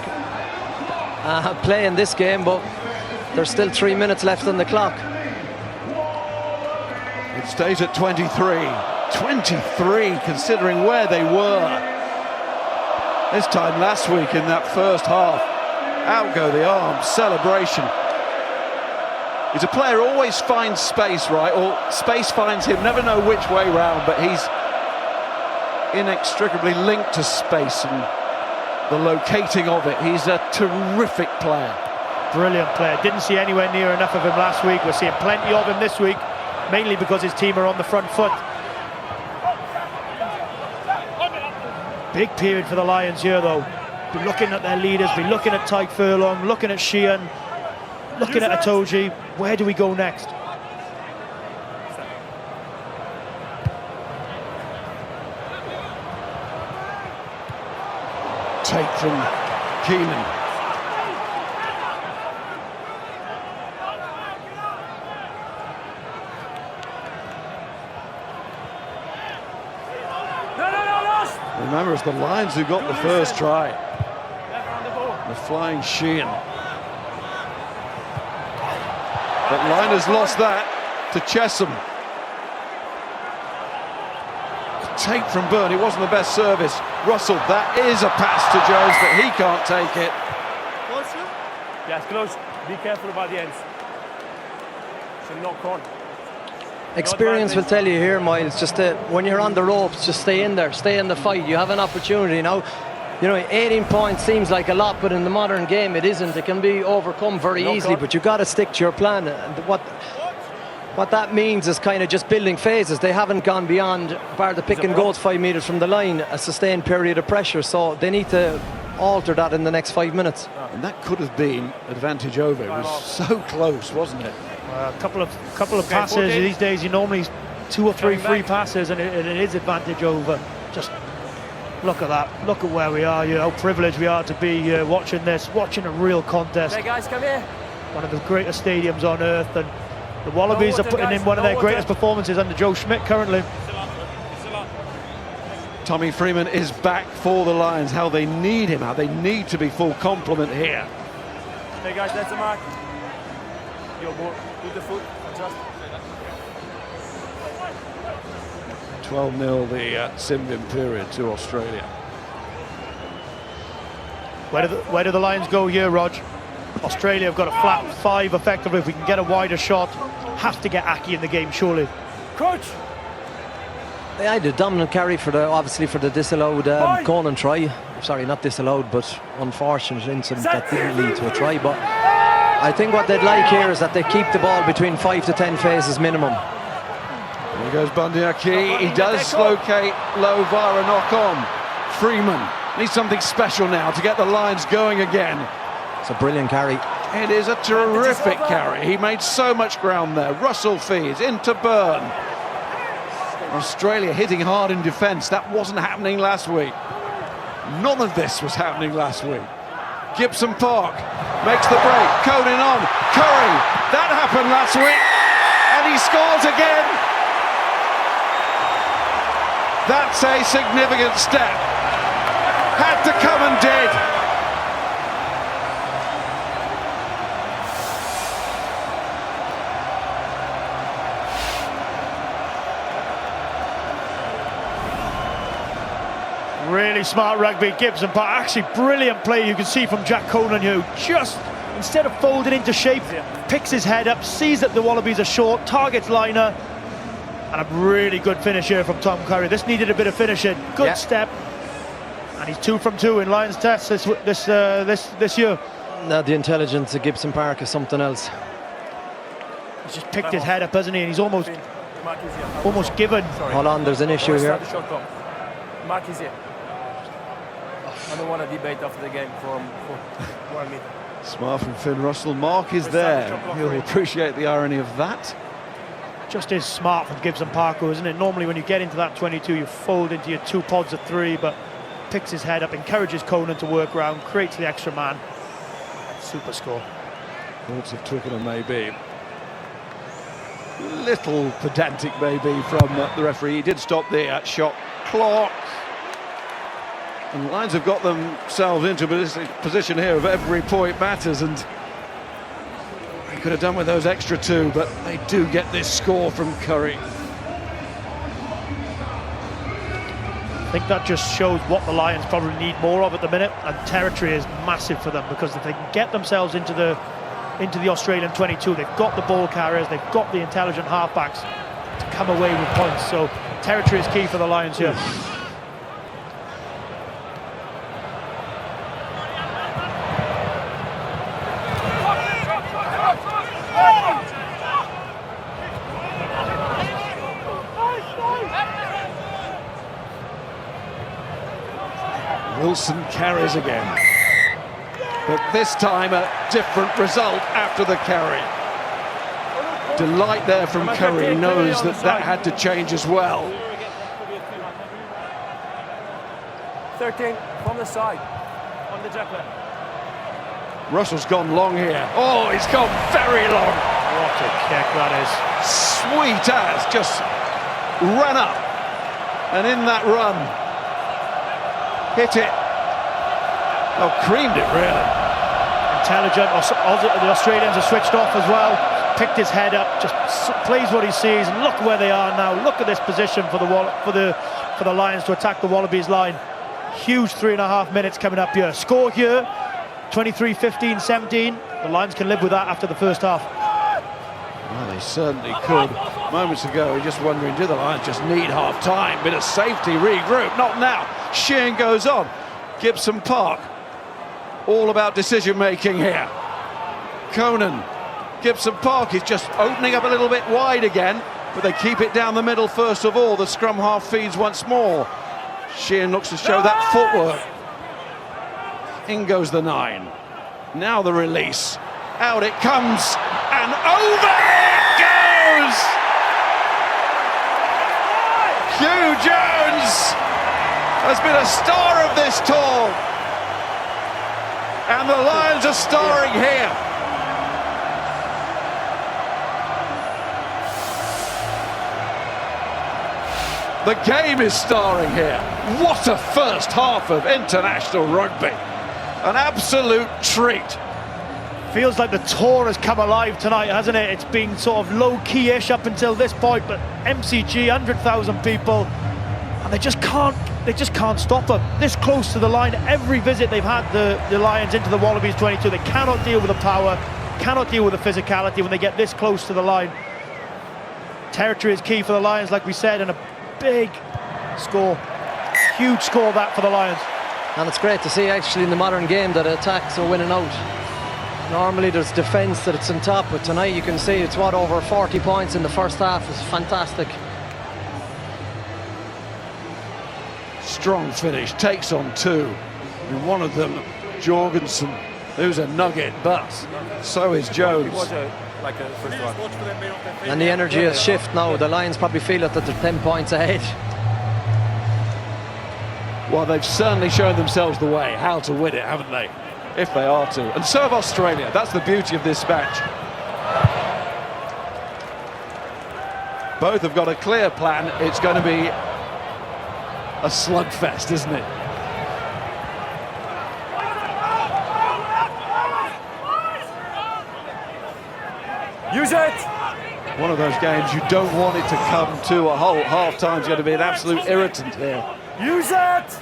play in this game, but there's still 3 minutes left on the clock. It stays at 23. 23, considering where they were this time last week in that first half. Out go the arms, celebration. He's a player who always finds space, right? Or space finds him, never know which way round, but he's inextricably linked to space and the locating of it. He's a terrific player. Brilliant player. Didn't see anywhere near enough of him last week. We're seeing plenty of him this week, mainly because his team are on the front foot. Big period for the Lions here, though. Be looking at their leaders, be looking at Tyke Furlong, looking at Sheehan, looking at Itoje. Where do we go next? Take from Keenan. Remember, it's the Lions who got the first try. The flying Sheehan. But Liners lost that to Chesham. Take from Byrne, it wasn't the best service. Russell, that is a pass to Jones, but he can't take it. Yes, close. Be careful about the ends. It's a knock on. Experience will tell you here, Miles, just when you're on the ropes, just stay in there, stay in the fight. You have an opportunity now. You know, 18 points seems like a lot, but in the modern game it isn't. It can be overcome very easily, but you've got to stick to your plan. And what that means is kind of just building phases. They haven't gone beyond, bar the pick and goals 5 metres from the line, a sustained period of pressure, so they need to alter that in the next 5 minutes. And that could have been advantage over. It was so close, wasn't it? A couple of passes. These days you normally 2 or 3 free passes and it is advantage over. Just look at that, look at where we are, you know, how privileged we are to be watching this, watching a real contest. Hey guys, come here. One of the greatest stadiums on earth, and the Wallabies are putting in one of their greatest performances under Joe Schmidt currently. Tommy Freeman is back for the Lions. How they need him, how they need to be full complement here. Hey guys, that's a mark. Your ball, with the foot, adjust. 12-0 the Simbin period to Australia. Where do the Lions go here, Rog? Australia have got a flat 5 effectively. If we can get a wider shot, have to get Aki in the game, surely. Coach! Yeah, the dominant carry obviously for the disallowed Conan try. Sorry, not disallowed, but unfortunate incident that didn't lead to a try. But I think what they'd like here is that they keep the ball between 5 to 10 phases minimum. Here goes Bundy Aki. He does locate low via a knock-on. Freeman needs something special now to get the Lions going again. It's a brilliant carry. It is a terrific carry. He made so much ground there. Russell feeds into Byrne. Australia hitting hard in defence. That wasn't happening last week. None of this was happening last week. Gibson Park makes the break. Conan on. Curry. That happened last week. And he scores again. That's a significant step. Had to come and did. Really smart rugby, Gibson Park. Actually, brilliant play. You can see from Jack Conan, who just, instead of folding into shape, picks his head up, sees that the Wallabies are short, targets liner, and a really good finish here from Tom Curry. This needed a bit of finishing. Good step, and he's 2 from 2 in Lions Test this year. Now the intelligence of Gibson Park is something else. He's just picked his head up, hasn't he? And he's almost given. Hold on, there's an issue here. Mark is here. I don't want to debate after the game for 1 minute. Smart from Finn Russell. Mark is there. He'll appreciate the irony of that. Just is smart from Gibson Parker, isn't it? Normally when you get into that 22, you fold into your 2 pods of 3, but picks his head up, encourages Conan to work around, creates the extra man. Super score. Thoughts of Twickenham maybe. Little pedantic maybe from the referee. He did stop the shot clock. And the Lions have got themselves into a position here of every point matters, and they could have done with those extra 2, but they do get this score from Curry. I think that just shows what the Lions probably need more of at the minute, and territory is massive for them, because if they can get themselves into the Australian 22, they've got the ball carriers, they've got the intelligent halfbacks to come away with points. So territory is key for the Lions here. Wilson carries again, but this time a different result after the carry. Delight there from Curry. He knows that had to change as well. 13 from the side on the jackal. Russell's gone long here. Oh, he's gone very long. What a kick that is. Sweet as, just ran up, and in that run hit it. Oh, creamed it, really. Intelligent. The Australians are switched off as well. Picked his head up, just plays what he sees, and look where they are now. Look at this position for the Lions to attack the Wallabies line. Huge 3.5 minutes coming up here. Score here, 23-15-17. The Lions can live with that after the first half. Well, they certainly could. Moments ago, we were just wondering, do the Lions just need half-time? Bit of safety, regroup. Not now. Sheehan goes on. Gibson Park. All about decision-making here. Conan. Gibson Park is just opening up a little bit wide again, but they keep it down the middle first of all. The scrum half feeds once more. Sheehan looks to show that footwork. In goes the 9. Now the release. Out it comes, and over it goes! Hugh Jones has been a star of this tour, and the Lions are starring here. The game is starring here. What a first half of international rugby. An absolute treat. Feels like the tour has come alive tonight, hasn't it? It's been sort of low-key-ish up until this point, but MCG, 100,000 people, and they just can't stop them. This close to the line, every visit they've had the Lions into the Wallabies 22, they cannot deal with the power, cannot deal with the physicality when they get this close to the line. Territory is key for the Lions, like we said, and a big score, huge score that for the Lions. And it's great to see actually in the modern game that attacks are winning out. Normally there's defence that it's on top, but tonight you can see it's over 40 points in the first half. It's fantastic. Strong finish, takes on 2. And one of them, Jorgensen, who's a nugget, but so is Jones. Like a first one. And the energy has shifted now. The Lions probably feel it that they're 10 points ahead. Well, they've certainly shown themselves the way, how to win it, haven't they? If they are to. And so have Australia. That's the beauty of this match. Both have got a clear plan. It's going to be a slugfest, isn't it? Use it! One of those games you don't want it to come to a whole half-time's going to be an absolute irritant here. Use it!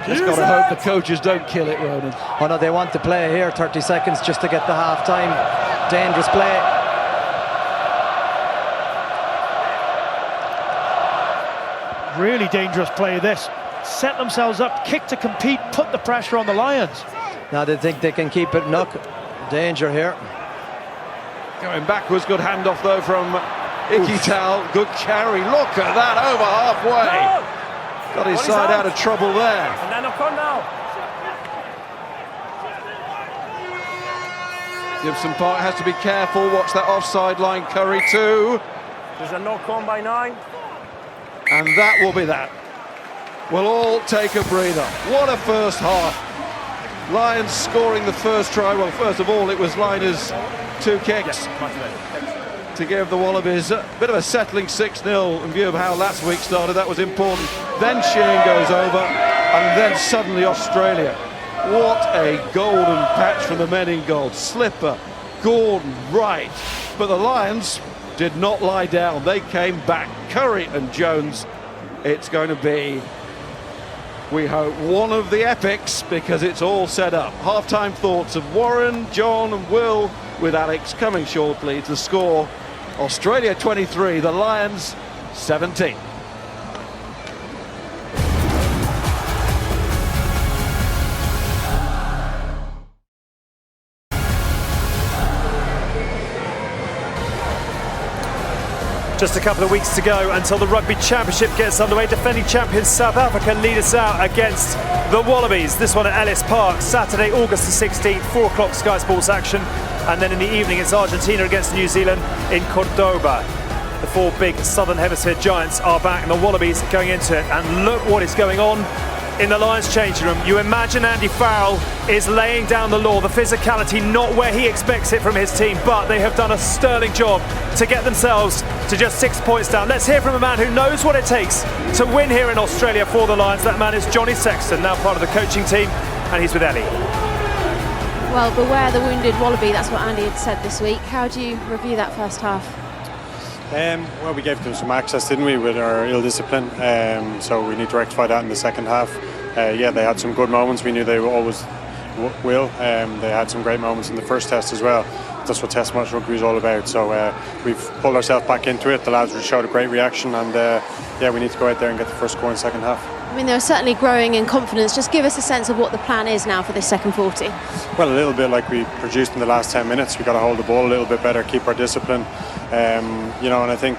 Just got to hope the coaches don't kill it, Ronan. Oh no, they want to play here, 30 seconds just to get the half-time. Dangerous play. Really dangerous play this. Set themselves up, kick to compete, put the pressure on the Lions. Now they think they can keep it. Look, danger here. Going backwards, good handoff though from Iquital. Good carry, look at that, over halfway. Got his side out of trouble there. And then knock on now. Gibson Park has to be careful, watch that offside line, Curry too. There's a knock on by 9. And that will be that. We'll all take a breather. What a first half. Lions scoring the first try. Well, first of all, it was Liners' 2 kicks to give the Wallabies a bit of a settling 6-0 in view of how last week started. That was important. Then Sheehan goes over, and then suddenly Australia. What a golden patch from the men in gold. Slipper, Gordon, Wright. But the Lions did not lie down. They came back. Curry and Jones. It's going to be, we hope, one of the epics because it's all set up. Half-time thoughts of Warren, John and Will with Alex coming shortly. The score, Australia 23, the Lions 17. Just a couple of weeks to go until the Rugby Championship gets underway. Defending champions South Africa lead us out against the Wallabies. This one at Ellis Park, Saturday, August the 16th, 4 o'clock Sky Sports action. And then in the evening, it's Argentina against New Zealand in Cordoba. The 4 big Southern Hemisphere giants are back, and the Wallabies going into it. And look what is going on in the Lions changing room. You imagine Andy Farrell is laying down the law, the physicality not where he expects it from his team, but they have done a sterling job to get themselves to just 6 points down. Let's hear from a man who knows what it takes to win here in Australia for the Lions. That man is Johnny Sexton, now part of the coaching team, and he's with Ellie. Well, beware the wounded Wallaby, that's what Andy had said this week. How do you review that first half? Well, we gave them some access, didn't we, with our ill discipline. So we need to rectify that in the second half. Yeah, they had some good moments. We knew they always will. They had some great moments in the first test as well. That's what test match rugby is all about. So we've pulled ourselves back into it. The lads showed a great reaction, and yeah, we need to go out there and get the first score in the second half. I mean, they're certainly growing in confidence. Just give us a sense of what the plan is now for this second 40. Well, a little bit like we produced in the last 10 minutes. We've got to hold the ball a little bit better, keep our discipline. You know, and I think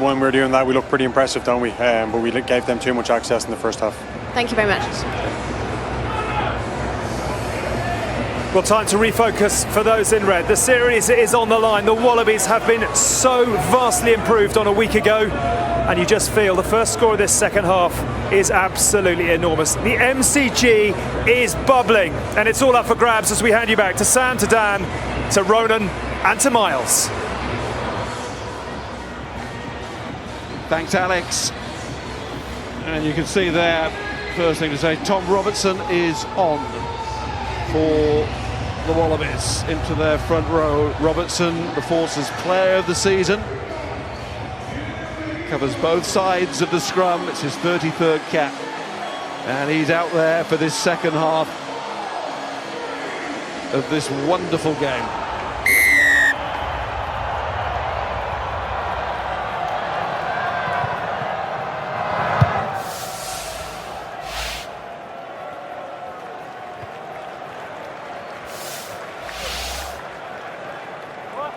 when we're doing that, we look pretty impressive, don't we? But we gave them too much access in the first half. Thank you very much. Well, time to refocus for those in red. The series is on the line. The Wallabies have been so vastly improved on a week ago, and you just feel the first score of this second half is absolutely enormous. The MCG is bubbling, and it's all up for grabs as we hand you back to Sam, to Dan, to Ronan, and to Miles. Thanks, Alex. And you can see there, first thing to say, Tom Robertson is on for the Wallabies into their front row. Robertson, the Forces Player of the Season, covers both sides of the scrum. It's his 33rd cap, and he's out there for this second half of this wonderful game.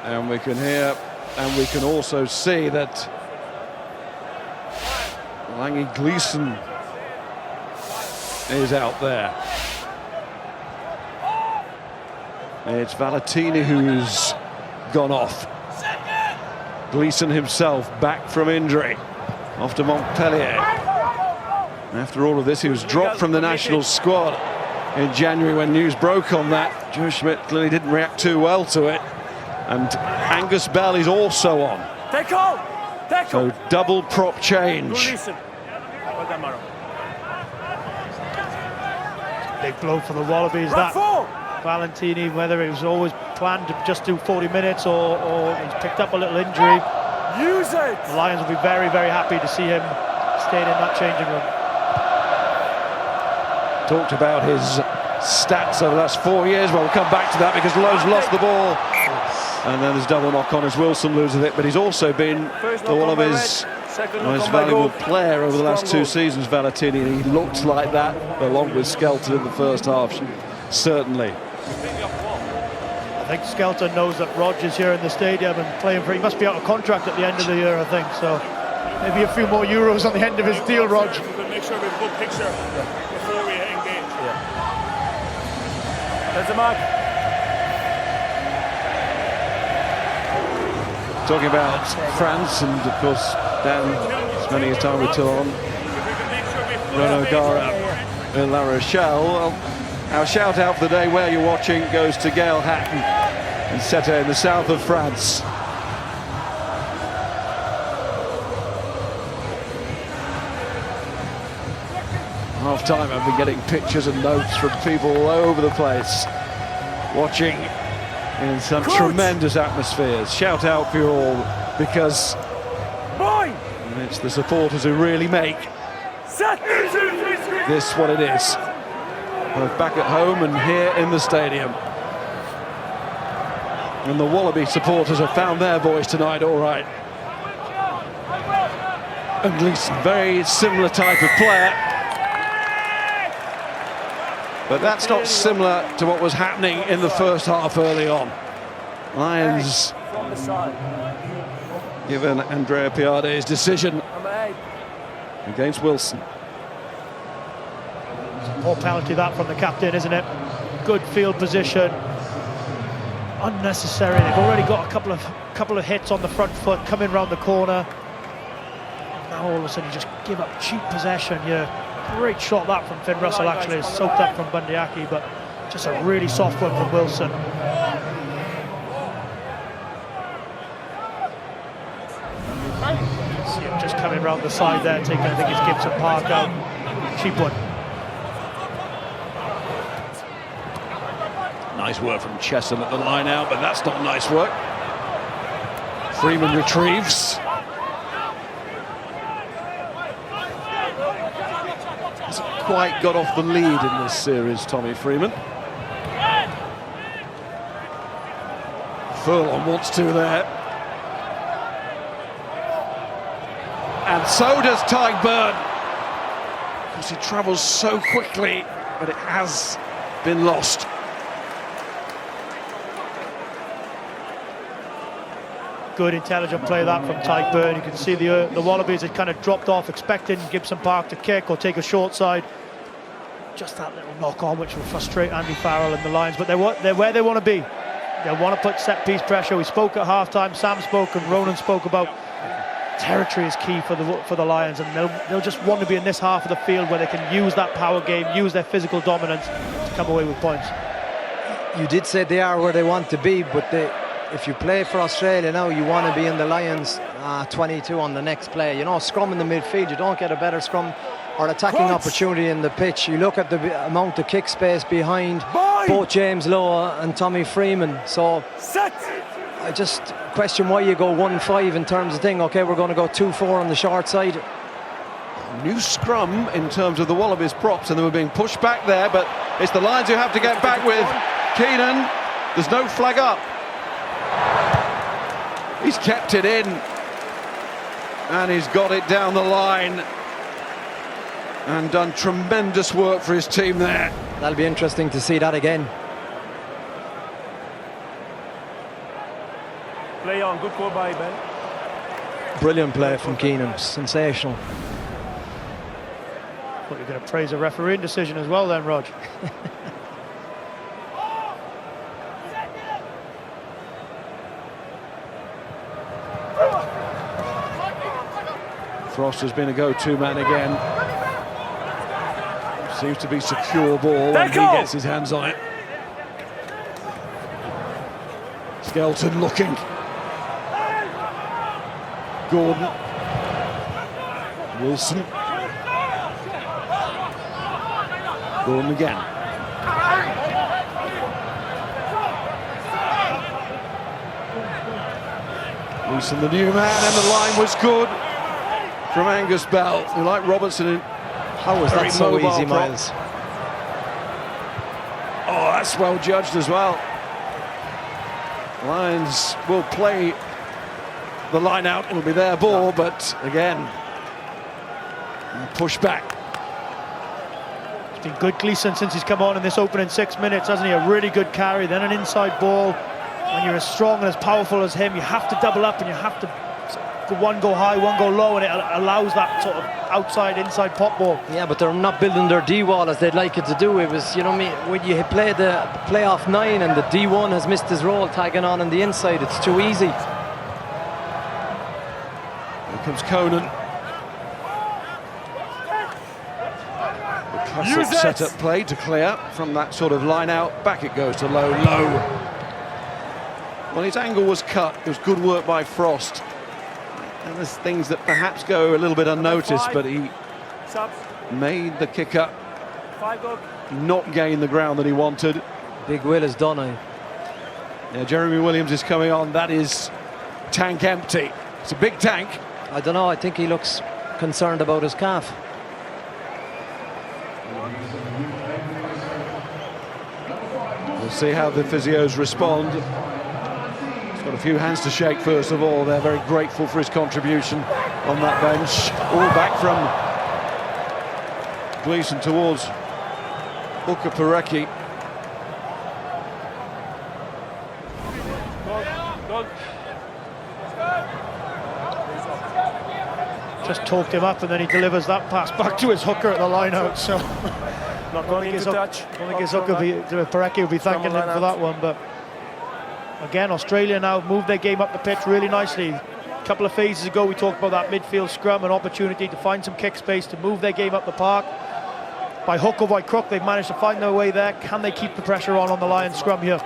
And we can hear, and we can also see that Lange Gleeson is out there. It's Valentini who's gone off. Gleeson himself back from injury after Montpellier. After all of this, he was dropped from the national squad in January when news broke on that. Joe Schmidt clearly didn't react too well to it. And Angus Bell is also on. So double prop change. Big blow for the Wallabies. That Valentini, whether it was always planned to just do 40 minutes or he's picked up a little injury. The Lions will be very, very happy to see him staying in that changing room. Talked about his stats over the last 4 years. Well, we'll come back to that because Lowe's lost the ball. And then there's double knock on as Wilson loses it, but he's also been the Wallabies' most valuable player over the last 2 seasons, Valentini, and he looked like that along with Skelton in the first half, certainly. I think Skelton knows that Rodgers here in the stadium and playing for, he must be out of contract at the end of the year, I think, so maybe a few more euros on the end of his deal, Rog. We can make sure we have a good picture before we engage. There's the mark. Talking about France, and of course, Dan spending his time with Toulon, Renaud Gara in La Rochelle. Well, our shout out for the day where you're watching goes to Gail Hatton in Sète in the south of France. Half time, I've been getting pictures and notes from people all over the place watching in some tremendous atmospheres. Shout out for you all, because it's the supporters who really make this what it is, both back at home and here in the stadium. And the Wallaby supporters have found their voice tonight, all right. And Gleeson, very similar type of player, but that's not similar to what was happening in the first half early on. Lions given Andrea Piarde's decision against Wilson. More penalty that from the captain, isn't it? Good field position. Unnecessary. They've already got a couple of hits on the front foot coming round the corner. Now all of a sudden you just give up cheap possession. You're Great shot that from Finn Russell, actually. It's soaked up from Bundyaki, but just a really soft one from Wilson. See him just coming round the side there, taking, I think it's Gibson Park out. Cheap one. Nice work from Chesson at the line out, but that's not nice work. Freeman retrieves. Hasn't quite got off the lead in this series, Tommy Freeman. Furlong wants to there. And so does Tyburn. Because he travels so quickly, but it has been lost. Good intelligent play that from Tyburn. You can see the Wallabies had kind of dropped off, expecting Gibson Park to kick or take a short side. Just that little knock on which will frustrate Andy Farrell and the Lions, but they're where they want to be. They want to put set piece pressure. We spoke at half-time, Sam spoke and Ronan spoke about territory is key for the Lions, and they'll just want to be in this half of the field where they can use that power game, use their physical dominance to come away with points. You did say they are where they want to be, but if you play for Australia now, you want to be in the Lions 22 on the next play. You know, scrum in the midfield, you don't get a better scrum or attacking opportunity in the pitch. You look at the amount of kick space behind both James Lowe and Tommy Freeman. So I just question why you go 1-5 in terms of thing. Okay, we're going to go 2-4 on the short side. New scrum in terms of the Wallabies props, and they were being pushed back there, but it's the Lions who have to get back with Keenan. There's no flag up. He's kept it in, and he's got it down the line and done tremendous work for his team there. That'll be interesting to see that again. Play on, good call by Ben. Brilliant play from Keenan, sensational. But you're going to praise a refereeing decision as well then, Rog. Frost has been a go-to man again. Seems to be secure ball when he gets his hands on it. Skelton looking. Gordon. Wilson. Gordon again. Wilson, the new man, and the line was good from Angus Bell, who, like Robertson, how was that so easy, Miles? Oh, that's well judged as well. Lions will play the line out, it'll be their ball, but again, push back. It's been good Gleeson since he's come on in this opening 6 minutes, hasn't he? A really good carry, then an inside ball. When you're as strong and as powerful as him, you have to double up and you have to one go high, one go low, and it allows that sort of outside, inside pop ball. Yeah, but they're not building their D-wall as they'd like it to do. It was, you know, when you play the playoff 9 and the D1 has missed his role tagging on the inside, it's too easy. Here comes Conan. The classic set-up play to clear from that sort of line out. Back it goes to low. Well, his angle was cut. It was good work by Frost. And there's things that perhaps go a little bit unnoticed, but he made the kick up, not gain the ground that he wanted. Big Will is done, Yeah, Jeremy Williams is coming on. That is tank empty. It's a big tank. I don't know, I think he looks concerned about his calf. We'll see how the physios respond. Got a few hands to shake first of all. They're very grateful for his contribution on that bench. All back from Gleeson towards Hooker Parecki. Just talked him up and then he delivers that pass back to his hooker at the line out. So not going into touch. I think his hooker, Parecki will be thanking him for that one, but again, Australia now move their game up the pitch really nicely. A couple of phases ago, we talked about that midfield scrum, an opportunity to find some kick space, to move their game up the park. by hook or by crook, they've managed to find their way there. Can they keep the pressure on the Lions scrum here?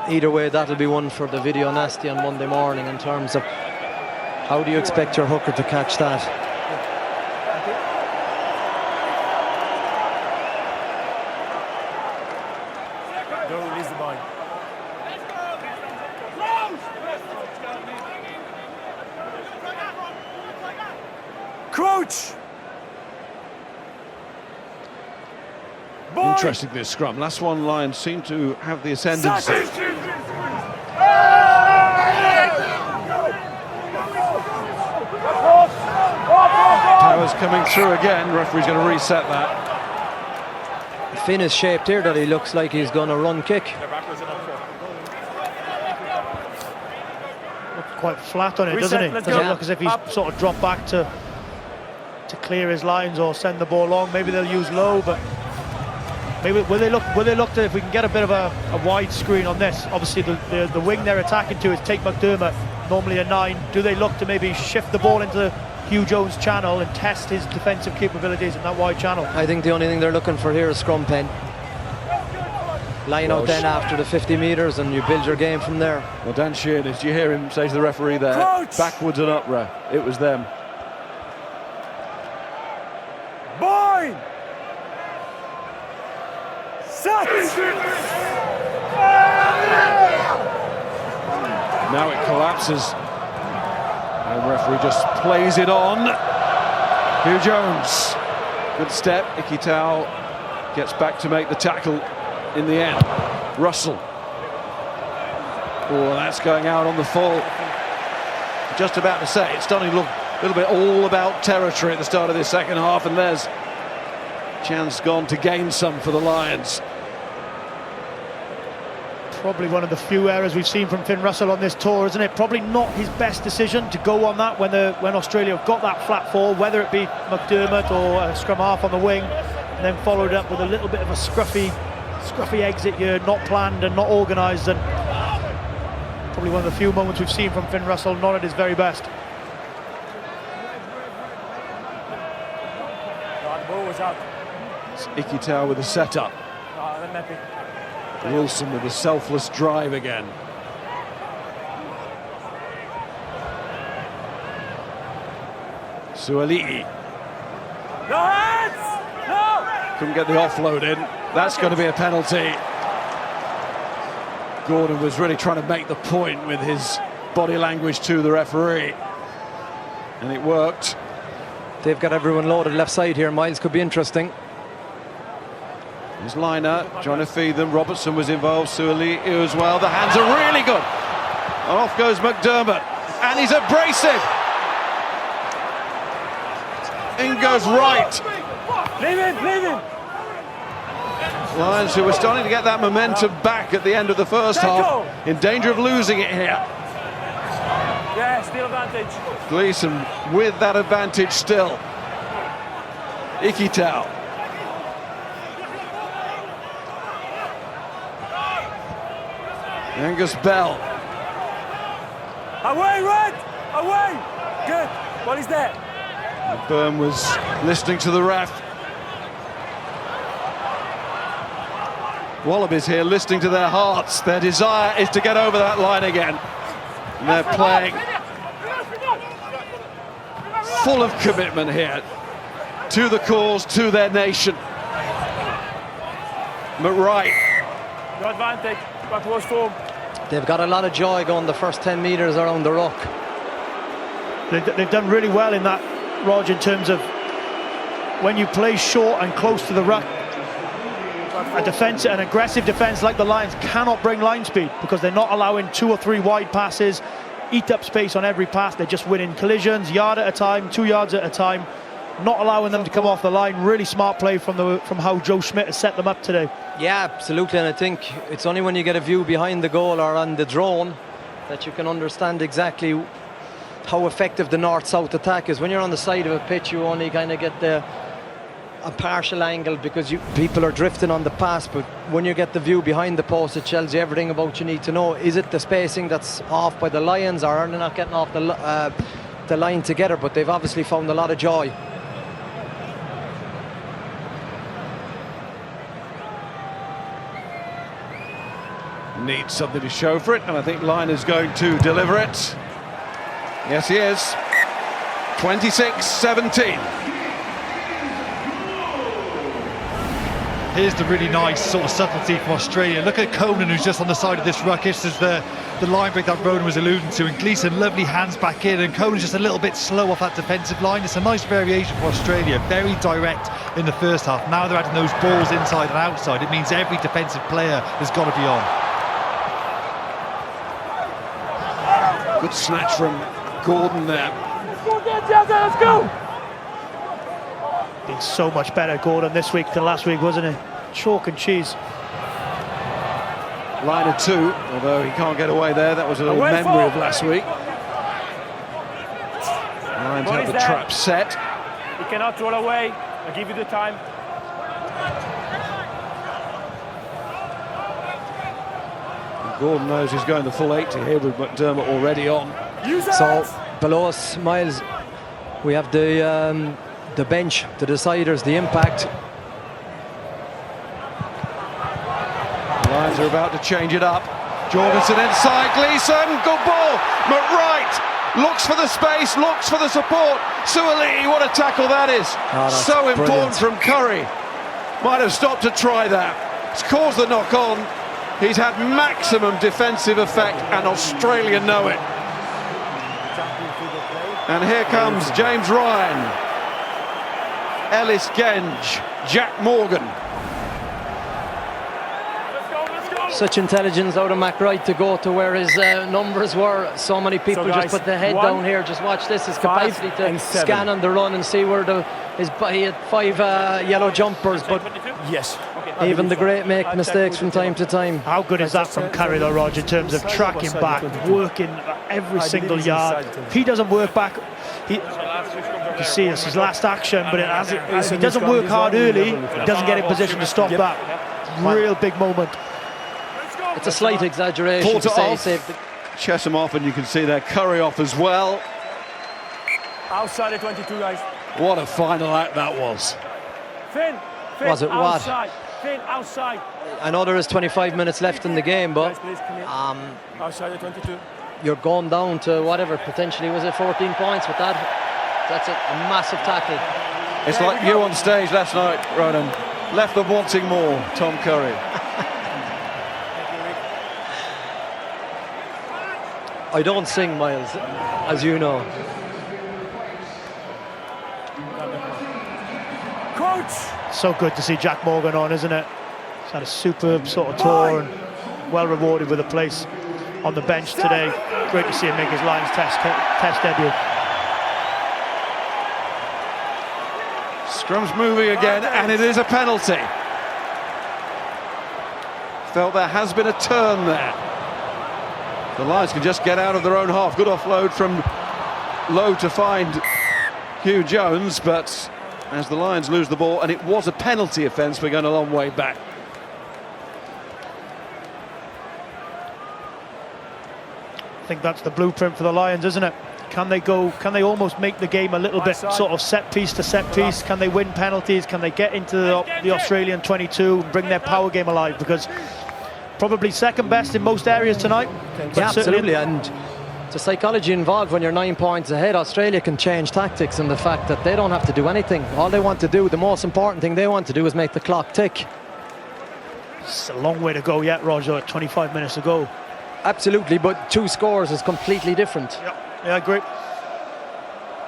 Either way, that'll be one for the video nasty on Monday morning in terms of how do you expect your hooker to catch that. Don't release the bind. Crouch! Interesting, this scrum. Last one, Lions seem to have the ascendancy. Powers coming through again. Referee's going to reset that. Finn is shaped here that he looks like he's going to run kick. Looks quite flat on it, Reset, doesn't he? let's Doesn't go. look as if he's sort of dropped back to clear his lines or send the ball long. Maybe they'll use low, but maybe will they look to, if we can get a bit of a wide screen on this. Obviously the wing they're attacking to is Tate McDermott, normally a 9. Do they look to maybe shift the ball into Hugh Jones' channel and test his defensive capabilities in that wide channel? I think the only thing they're looking for here is scrum pen. Line out then after the 50 metres and you build your game from there. Well, Dan Sheehan, did you hear him say to the referee there? Crouch! Backwards and up, it was them. Bind! Set! Now it collapses. And the referee just plays it on. Hugh Jones. Good step. Icky Tao gets back to make the tackle in the end. Russell. Oh, that's going out on the fall. Just about to say, it's starting to look a little bit all about territory at the start of this second half, and there's chance gone to gain some for the Lions. Probably one of the few errors we've seen from Finn Russell on this tour, isn't it? Probably not his best decision to go on that when Australia have got that flat fall, whether it be McDermott or a scrum half on the wing, and then followed up with a little bit of a scruffy exit here, not planned and not organised, and probably one of the few moments we've seen from Finn Russell not at his very best. The ball was out. It's Icky Tao with a setup. Wilson with a selfless drive again. Suali'i. No hands! No! Couldn't get the offload in. That's going to be a penalty. Gordon was really trying to make the point with his body language to the referee. And it worked. They've got everyone loaded left side here. Miles could be interesting. His liner trying to feed them. Robertson was involved, Suali'i as well. The hands are really good. And off goes McDermott. And he's abrasive. In goes right. Leave him! Lions, who were starting to get that momentum back at the end of the first half, in danger of losing it here. Yeah, still advantage. Gleeson with that advantage still. Icky Tao. Angus Bell. Away, Red! Away! Good. What is that? Byrne was listening to the ref. Wallabies here listening to their hearts. Their desire is to get over that line again. And they're playing full of commitment here to the cause, to their nation. McWright. No advantage. Back towards form. They've got a lot of joy going the first 10 metres around the ruck. They've done really well in that, Rog, in terms of when you play short and close to the ruck, an aggressive defence like the Lions cannot bring line speed because they're not allowing 2 or 3 wide passes, eat up space on every pass. They're just winning collisions, yard at a time, 2 yards at a time, not allowing them to come off the line. Really smart play from how Joe Schmidt has set them up today. Yeah, absolutely, and I think it's only when you get a view behind the goal or on the drone that you can understand exactly how effective the north-south attack is. When you're on the side of a pitch, you only kind of get a partial angle because people are drifting on the pass, but when you get the view behind the post, it tells you everything about what you need to know. Is it the spacing that's off by the Lions, or are they not getting off the line together? But they've obviously found a lot of joy. needs something to show for it, and I think Lyon is going to deliver it. Yes, he is. 26-17. Here's the really nice sort of subtlety from Australia. Look at Conan, who's just on the side of this ruckus. There's the line break that Ronan was alluding to, and Gleeson, lovely hands back in, and Conan's just a little bit slow off that defensive line. It's a nice variation for Australia, very direct in the first half. Now they're adding those balls inside and outside. It means every defensive player has got to be on. Good snatch from Gordon there. Let's go! Been so much better, Gordon, this week than last week, wasn't it? Chalk and cheese. Line of two, although he can't get away there. That was a little memory of last week. Lions have the trap set. You cannot roll away. I'll give you the time. And Gordon knows he's going the full 80 here with McDermott already on. So below us, Miles, we have the bench, the deciders, the impact. The Lions are about to change it up. Jorgensen inside, Gleeson, good ball. McWright looks for the space, looks for the support. Suaalii, what a tackle that is. So important from Curry. Might have stopped to try that. It's caused the knock on. He's had maximum defensive effect, and Australia know it. And here comes James Ryan, Ellis Genge, Jack Morgan. Such intelligence out of McWright to go to where his numbers were. So many people just put their head down here. Just watch this, his capacity to scan on the run and see where he had 5 yellow jumpers, but yes, even the great make mistakes from time to time. How good is that from Curry though, Rog, in terms of tracking back, working every single yard. He doesn't work back. You can see it's his last action, but if he doesn't work hard early, he doesn't get in position to stop that. Real big moment. It's a slight exaggeration to say save the... Chesham off, and you can see there Curry off as well. Outside the 22, guys. What a final act that was. Finn, was it outside. what? Finn, outside. I know there is 25 minutes left in the game, but outside the 22. You're going down to whatever, potentially, was it 14 points with that? That's a massive tackle. It's like you on stage last night, Ronan. Left them wanting more, Tom Curry. I don't sing, Miles, as you know. Coach! So good to see Jack Morgan on, isn't it? He's had a superb sort of tour and well rewarded with a place on the bench today. Great to see him make his Lions test debut. Scrum's moving again, and it is a penalty. Felt there has been a turn there. The Lions can just get out of their own half. Good offload from Lowe to find Hugh Jones, but as the Lions lose the ball, and it was a penalty offence, we're going a long way back. I think that's the blueprint for the Lions, isn't it? Can they almost make the game a little bit sort of set piece to set piece? Can they win penalties? Can they get into the Australian 22 and bring their power game alive? Because probably second best in most areas tonight. Yeah, absolutely, and the psychology involved when you're 9 points ahead. Australia can change tactics, and the fact that they don't have to do anything. All they want to do, the most important thing they want to do, is make the clock tick. It's a long way to go yet, Roger, at 25 minutes to go. Absolutely, but 2 scores is completely different. Yeah, I agree.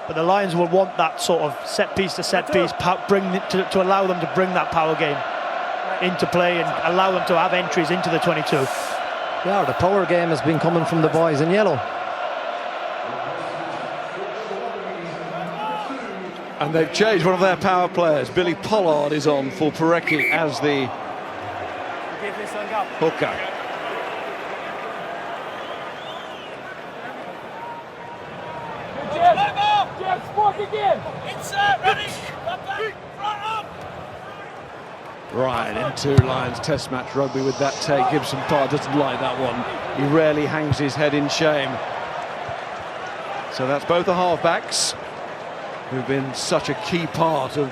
But the Lions will want that sort of set piece to set piece, to allow them to bring that power game into play and allow them to have entries into the 22. Yeah, the power game has been coming from the boys in yellow. And they've changed one of their power players. Billy Pollard is on for Parecki as the hooker. Jeff, walk again. Inside, ready. Right, into Lions Test match rugby with that take. Gibson Parr doesn't like that one. He rarely hangs his head in shame. So that's both the halfbacks who've been such a key part of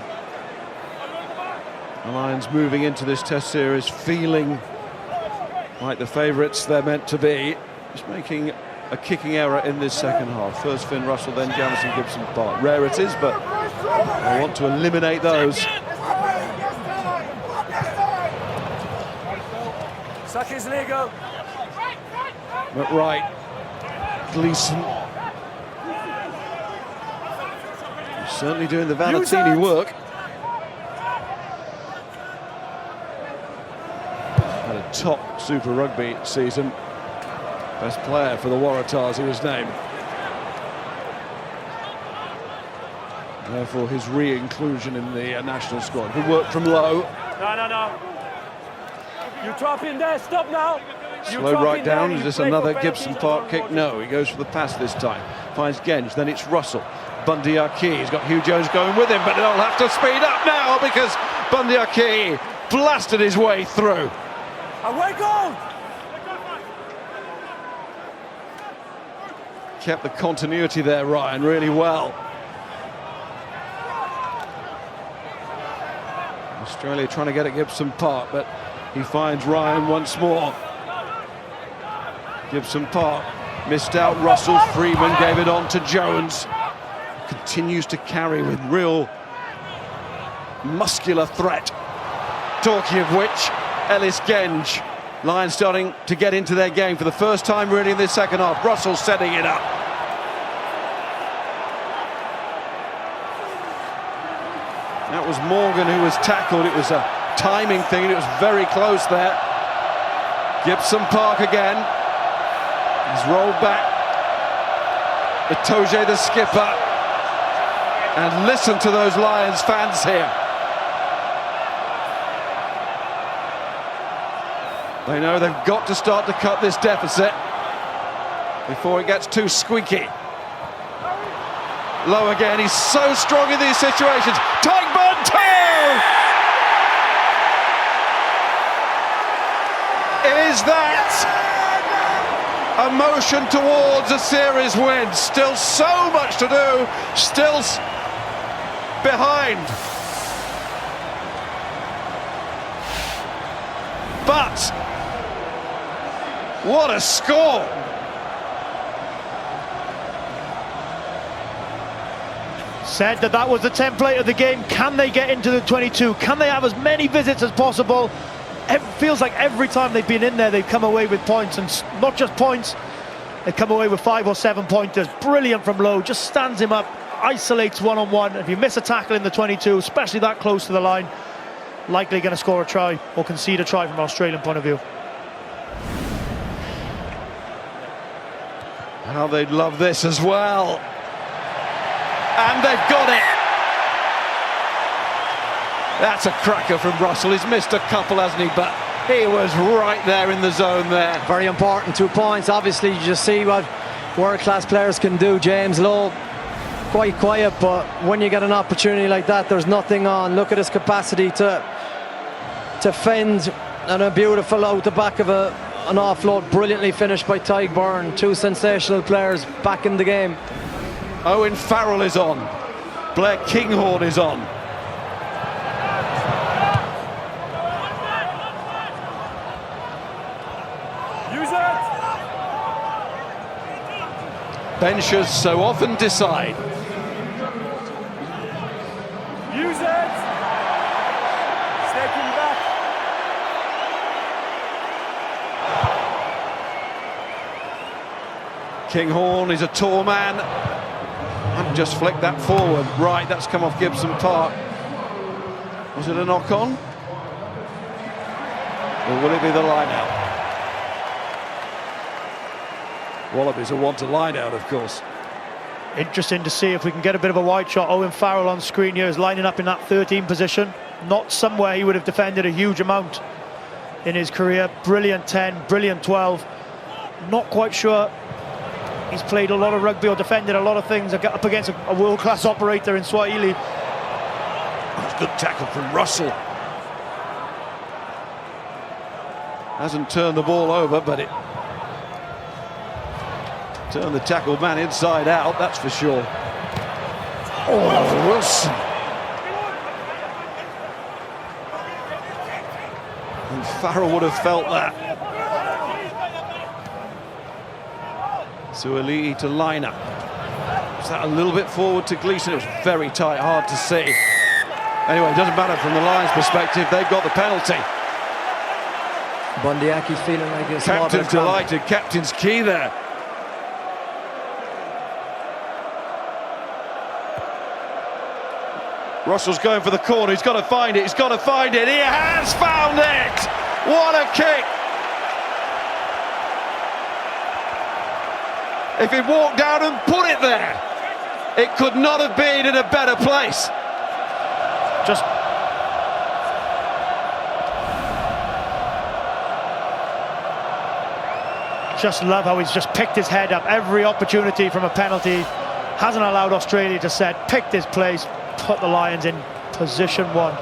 the Lions moving into this Test series, feeling like the favourites they're meant to be. Just making a kicking error in this second half. First Finn Russell, then Jamison Gibson Park. Rarities, but I want to eliminate those. Suck his legal. McWright, Gleeson. Certainly doing the Valentini work. Had a top Super Rugby season. Best player for the Waratahs, he was named. Therefore, his re-inclusion in the national squad. Good work from low. No. You drop in there, stop now. Slow right down, is this another Gibson Park kick? No, he goes for the pass this time. Finds Genge, then it's Russell. Bundy Aki, he's got Hugh Jones going with him, but they'll have to speed up now because Bundy Aki blasted his way through. Away goal! Kept the continuity there, Ryan, really well. Australia trying to get at Gibson Park, but he finds Ryan once more. Gibson Park missed out. Russell, Freeman gave it on to Jones. Continues to carry with real muscular threat. Talking of which, Ellis Genge. Lions starting to get into their game for the first time really in this second half. Russell setting it up. That was Morgan who was tackled. It was a timing thing and it was very close there. Gibson Park again. He's rolled back. Itoje the skipper. And listen to those Lions fans here. They know they've got to start to cut this deficit before it gets too squeaky. Low again, he's so strong in these situations. Tyburn 2! Is that a motion towards a series win? Still so much to do, still behind. But what a score! Said that was the template of the game. Can they get into the 22? Can they have as many visits as possible? It feels like every time they've been in there, they've come away with points, and not just points, they've come away with 5 or 7 pointers. Brilliant from Lowe, just stands him up, isolates one-on-one. If you miss a tackle in the 22, especially that close to the line, likely going to score a try or concede a try from an Australian point of view. How they'd love this as well. And they've got it. That's a cracker from Russell. He's missed a couple, hasn't he? But he was right there in the zone there. Very important, 2 points. Obviously, you just see what world-class players can do. James Lowe, quite quiet, but when you get an opportunity like that, there's nothing on. Look at his capacity to fend, and a beautiful out the back of an offload, brilliantly finished by Tyburn. 2 sensational players back in the game. Owen Farrell is on. Blair Kinghorn is on. Use it! Benchers so often decide. Use it! Stepping back. Kinghorn is a tall man. And just flick that forward. Right, that's come off Gibson Park. Was it a knock-on? Or will it be the line-out? Wallabies will want a line-out, of course. Interesting to see if we can get a bit of a wide shot. Owen Farrell on screen here is lining up in that 13 position. Not somewhere he would have defended a huge amount in his career. Brilliant 10, brilliant 12. Not quite sure he's played a lot of rugby or defended a lot of things up against a world-class operator in Swahili. That's a good tackle from Russell. Hasn't turned the ball over, but it turned the tackle man inside out, that's for sure. Oh, Wilson. And Farrell would have felt that. Suoli'i to Liner. Was that a little bit forward to Gleeson? It was very tight, hard to see. Anyway, it doesn't matter from the Lions' perspective. They've got the penalty. Bundiaki's feeling like a small bit Captain's of cramp. delighted. Captain's key there. Russell's going for the corner. He's got to find it. He's got to find it. He has found it. What a kick. If he'd walked down and put it there, it could not have been in a better place. Just love how he's just picked his head up. Every opportunity from a penalty hasn't allowed Australia to set. Picked his place, put the Lions in position one.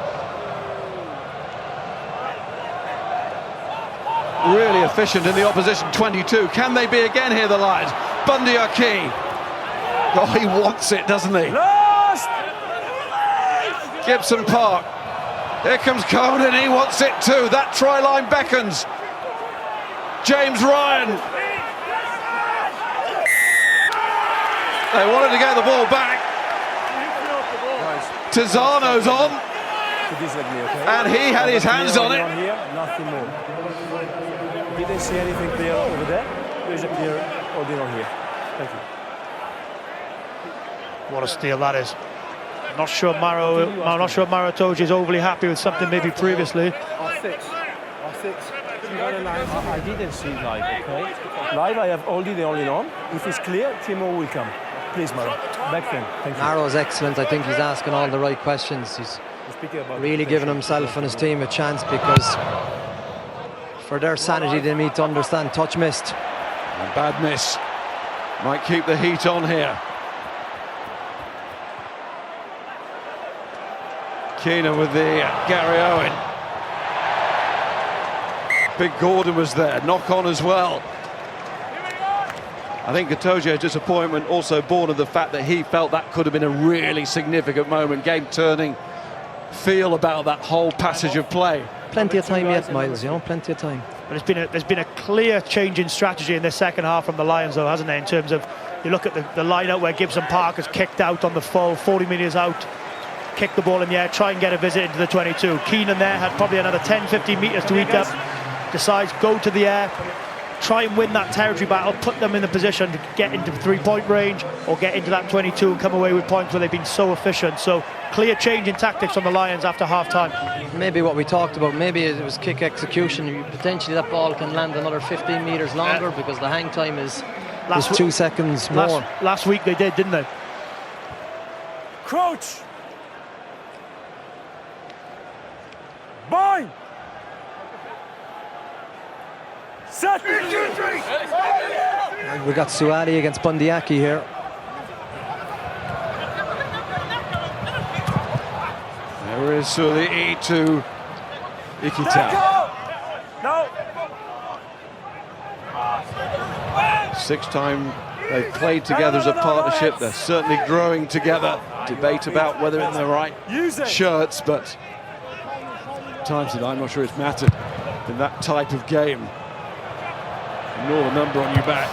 Really efficient in the opposition 22. Can they be again here, the Lions? Bundiaki. Oh, he wants it, doesn't he? Lost! Gibson Park. Here comes Conan, he wants it too. That try line beckons. James Ryan. They wanted to get the ball back. Tizzano's on. And he had his hands on it. Nothing more. Didn't see anything clear over there. There's a clear holding on here. Thank you. What a steal that is. I'm not sure Maro Itoje is overly happy with something maybe previously. I didn't see live, okay? Live I have only the only on. If it's clear, Timo will come. Please, Maro. Back then. Thank you. Maro's excellent. I think he's asking all the right questions. He's really giving himself and his team a chance, because for their sanity they need to understand touch missed. A bad miss. Might keep the heat on here. Keena with the Gary Owen. Big Gordon was there, knock on as well. I think Itoje's disappointment also born of the fact that he felt that could have been a really significant moment, game turning feel about that whole passage of play. Plenty of time yet, Miles, you know, plenty of time. But there's been a clear change in strategy in this second half from the Lions, though, hasn't there? In terms of, you look at the line-out where Gibson Park has kicked out on the full, 40 metres out, kick the ball in the air, try and get a visit into the 22. Keenan there had probably another 10-15 metres to eat up, decides go to the air, try and win that territory battle, put them in the position to get into three-point range or get into that 22 and come away with points where they've been so efficient. So clear change in tactics from the Lions after half-time. Maybe what we talked about, maybe it was kick execution. Potentially that ball can land another 15 metres longer because the hang time is 2 seconds more. Last week they did, didn't they? Crouch! Bind! Set! We got Suali against Bundiaki here. There is Suoli'i to Ikita. No! 6th time they've played together as a partnership. They're certainly growing together. Debate about whether in the right shirts, but times tonight I'm not sure it's mattered in that type of game. Ignore the number on your back.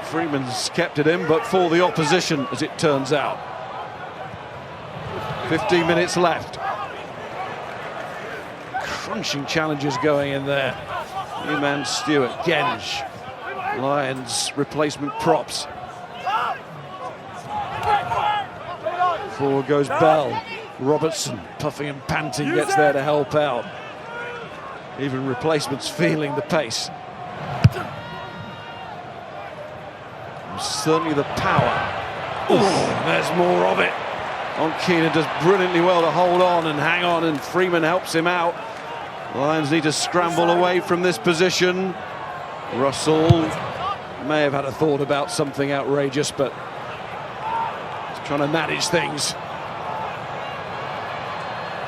Freeman's kept it in, but for the opposition, as it turns out. 15 minutes left. Crunching challenges going in there. New man Stewart, Genge, Lions replacement props. Forward goes Bell. Robertson, puffing and panting, gets there to help out. Even replacements feeling the pace. Certainly the power. There's more of it. Onkina does brilliantly well to hold on and hang on, and Freeman helps him out. Lions need to scramble away from this position. Russell may have had a thought about something outrageous, but he's trying to manage things.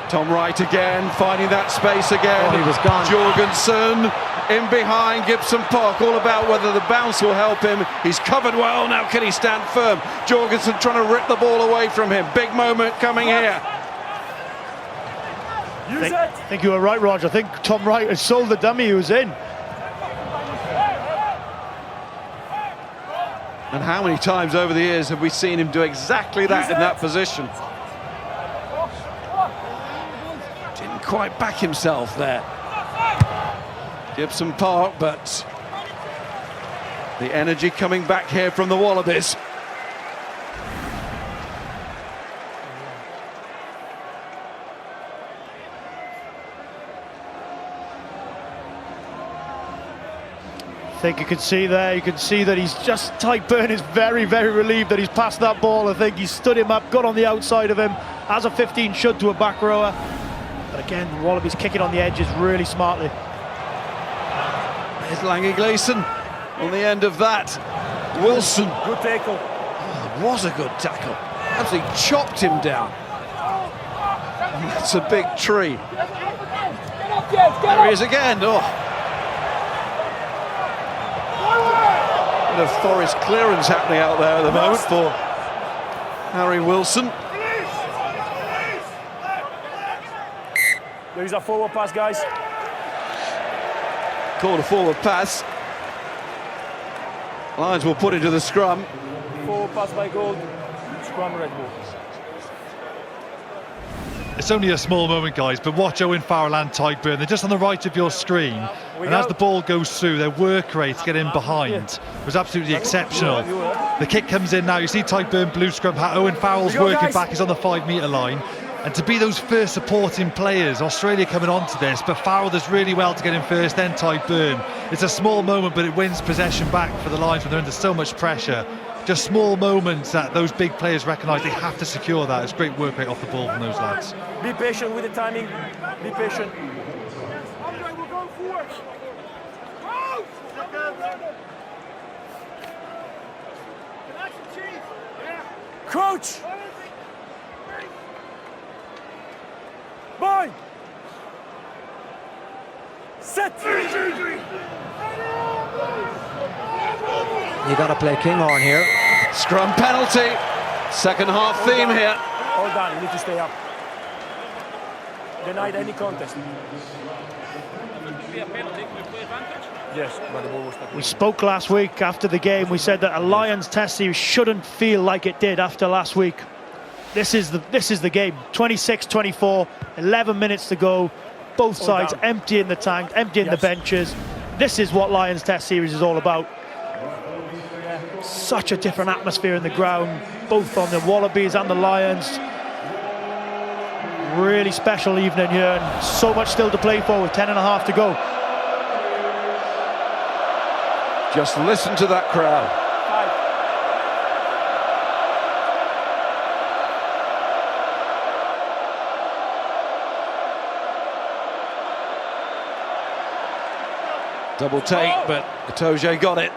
Tom Wright again, finding that space again. Oh, he was gone. Jorgensen in behind Gibson Park, all about whether the bounce will help him. He's covered well, now can he stand firm? Jorgensen trying to rip the ball away from him. Big moment coming here. I think you were right, Roger. I think Tom Wright has sold the dummy he was in. And how many times over the years have we seen him do exactly that in that position? Didn't quite back himself there. Gibson Park, but the energy coming back here from the Wallabies. I think you can see there, you can see that he's just, Tyburn is very, very relieved that he's passed that ball. I think he stood him up, got on the outside of him, as a 15 should to a back rower. But again, the Wallabies kicking on the edges really smartly. There's Lange Gleeson on the end of that. Wilson. Good tackle. Oh, it was a good tackle. Absolutely chopped him down. That's a big tree. There he is again. Oh. Bit of forest clearance happening out there at the moment for Harry Wilson. There is a forward pass, guys. Called a forward pass. Lions will put into the scrum. Forward pass by Gold. Scrum Red Bull. It's only a small moment, guys, but watch Owen Farrell and Tyburn. They're just on the right of your screen. And as the ball goes through, their work rate to get in behind was absolutely exceptional. The kick comes in now. You see Tyburn blue scrum hat. Owen Farrell's working back. He's on the 5 metre line. And to be those first supporting players, Australia coming on to this, but Farrell does really well to get in first, then Tyburn. It's a small moment, but it wins possession back for the Lions when they're under so much pressure. Just small moments that those big players recognise they have to secure that. It's great work rate off the ball from those lads. Be patient with the timing. Be patient. Coach! Boy! Set! You got to play Kinghorn here. Scrum penalty. Second half theme here. Hold on, you need to stay up. Denied any contest. Yes, but the ball was not. We spoke last week after the game. We said that a Lions test series shouldn't feel like it did after last week. This is the game. 26-24, 11 minutes to go. Both sides emptying the tank, emptying the benches. This is what Lions test series is all about. Such a different atmosphere in the ground, both on the Wallabies and the Lions. Really special evening here, and so much still to play for with 10.5 to go. Just listen to that crowd. Double take, but Itoje got it.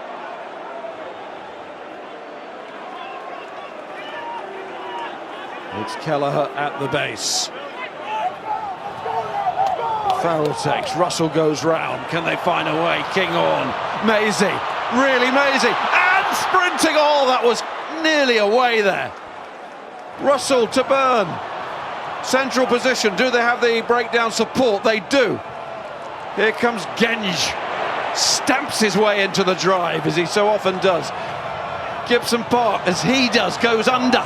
It's Kelleher at the base. Farrell takes, Russell goes round. Can they find a way? Kinghorn, Maisie, really Maisie, and sprinting. Oh, that was nearly away there. Russell to Burn. Central position. Do they have the breakdown support? They do. Here comes Genge. Stamps his way into the drive, as he so often does. Gibson Park, as he does, goes under.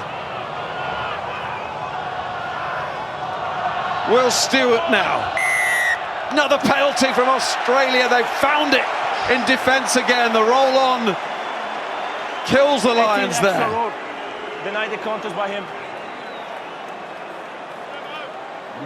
Will Stewart now. Another penalty from Australia. They've found it in defence again. The roll on kills the Lions there. Denied the contest by him.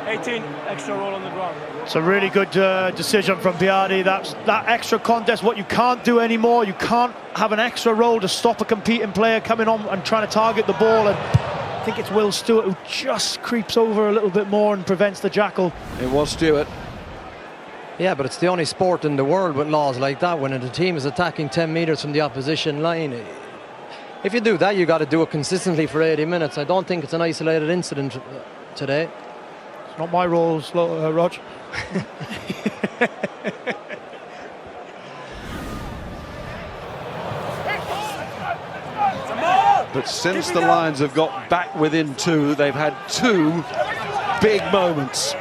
18 extra roll on the ground. It's a really good decision from Biardi. That extra contest, what you can't do anymore. You can't have an extra roll to stop a competing player coming on and trying to target the ball. And I think it's Will Stewart who just creeps over a little bit more and prevents the jackal. It was Stewart. Yeah, but it's the only sport in the world with laws like that when the team is attacking 10 metres from the opposition line. If you do that, you got to do it consistently for 80 minutes. I don't think it's an isolated incident today. It's not my role, Rog. But since the Lions have got back within 2, they've had 2 big moments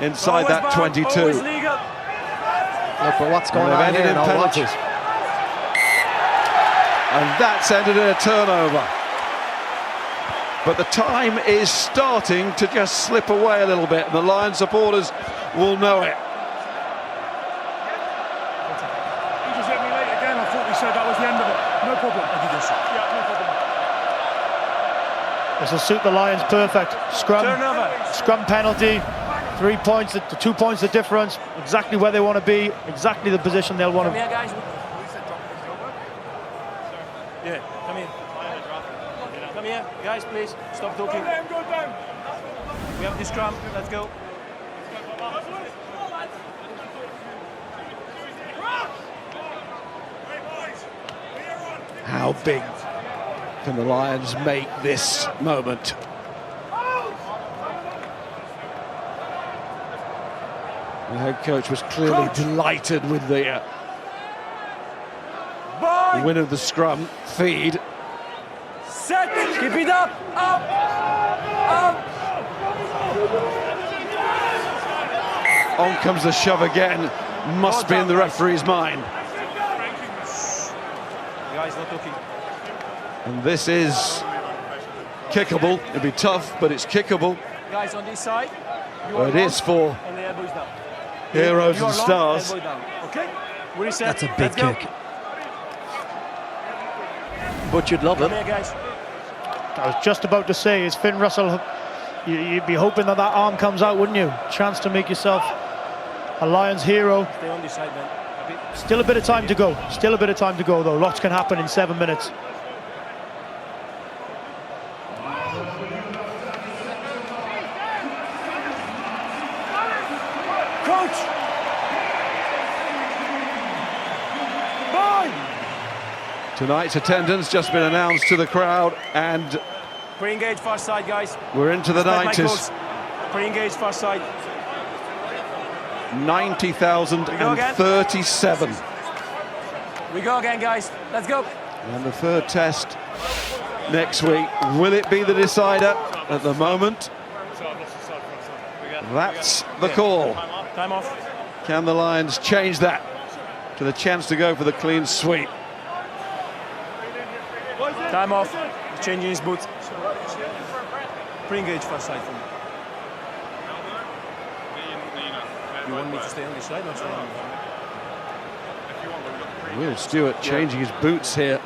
inside that 22. Look, but what's going on here now? Watch it. And that's ended in a turnover. But the time is starting to just slip away a little bit, and the Lions supporters will know it. You just hit me late again. I thought we said that was the end of it. No problem. Yeah, no problem. This will suit the Lions perfect. Scrum penalty, 3 points, the 2 points the difference, exactly where they want to be, exactly the position they'll want to be. Come here, guys. Yeah, come here. Come here, guys, please. Stop talking. We have this scrum. Let's go. How big can the Lions make this moment? The head coach was clearly delighted with the win of the scrum feed. Set. Keep it up. Up. On comes the shove again. Must be in the referee's mind. Guys, not talking. And this is kickable. It'll be tough, but it's kickable. Guys, on this side. Well, it is for And the elbows down. heroes You are and long, stars. elbow down. Okay? Reset. That's a big Let's go. kick. But you'd love Come it. here, guys. I was just about to say, is Finn Russell, you'd be hoping that arm comes out, wouldn't you? Chance to make yourself a Lions hero. Stay on this side, man. Okay. Still a bit of time to go. Still a bit of time to go, though. Lots can happen in 7 minutes. Coach. Tonight's attendance just been announced to the crowd, and Pre-engage far side, guys. we're into the Respect my 90s. coach. Pre-engage far side. 90,037. We go again, guys. Let's go. And the third test next week. Will it be the decider? At the moment, that's the call. Time off. Can the Lions change that to the chance to go for the clean sweep? Time off. Changing his boots. Pre-engage far side for me. You want me to stay on this side? Not sure. Will Stewart changing his boots here.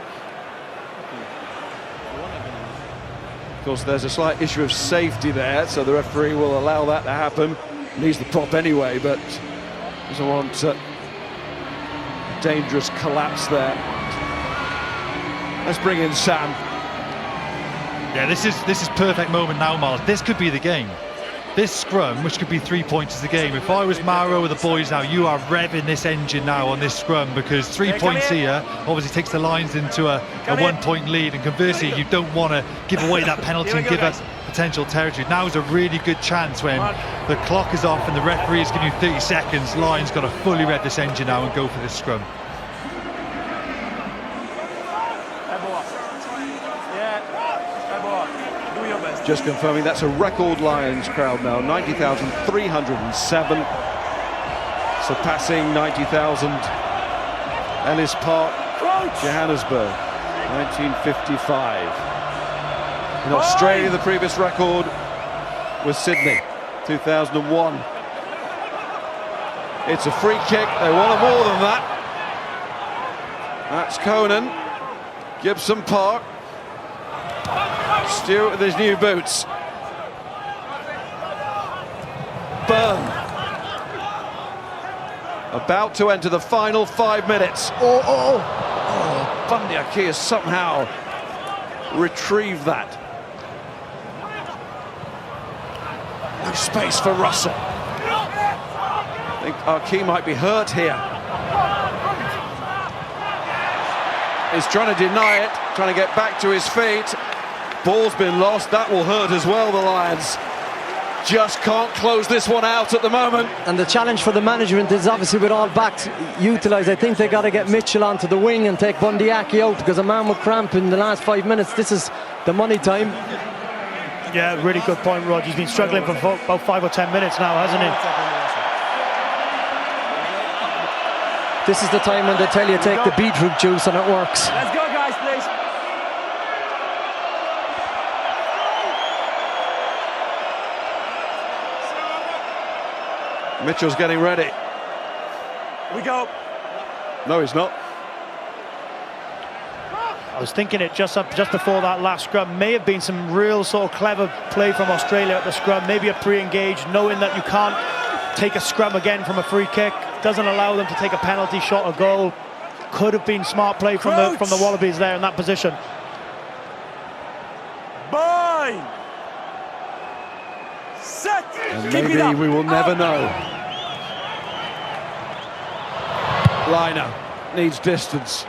Of course, there's a slight issue of safety there, so the referee will allow that to happen. Needs the prop anyway, but doesn't want a dangerous collapse there. Let's bring in Sam. Yeah, this is perfect moment now, Miles. This could be the game. This scrum, which could be 3 points is the game. If I was Mauro with the boys now, you are revving this engine now on this scrum, because 3 points here obviously takes the Lions into a 1 point lead, and conversely you don't want to give away that penalty and give us potential territory. Now is a really good chance when the clock is off and the referee is giving you 30 seconds. Lions got to fully rev this engine now and go for this scrum. Just confirming that's a record Lions crowd now, 90,307, surpassing 90,000 Ellis Park, Johannesburg, 1955. In Australia, the previous record was Sydney, 2001. It's a free kick, they want more than that. That's Conan, Gibson Park. Stewart with his new boots. Byrne. About to enter the final 5 minutes. Bundy Aki has somehow retrieved that. No space for Russell. I think Aki might be hurt here. He's trying to deny it, trying to get back to his feet. Ball's been lost, that will hurt as well. The Lions just can't close this one out at the moment. And the challenge for the management is obviously with all backs utilised. I think they got to get Mitchell onto the wing and take Bundyaki out, because a man with cramp in the last 5 minutes, this is the money time. Yeah, really good point, Rod. He's been struggling for about 5 or 10 minutes now, hasn't he? This is the time when they tell you take the beetroot juice and it works. Let's go, guys. Nice place. Mitchell's getting ready. We go. No, he's not. I was thinking it just before that last scrum. May have been some real sort of clever play from Australia at the scrum. Maybe a pre-engage, knowing that you can't take a scrum again from a free kick. Doesn't allow them to take a penalty shot or goal. Could have been smart play from the Wallabies there in that position. Bind. Set. And Keep it maybe up. we will never know. Liner needs distance.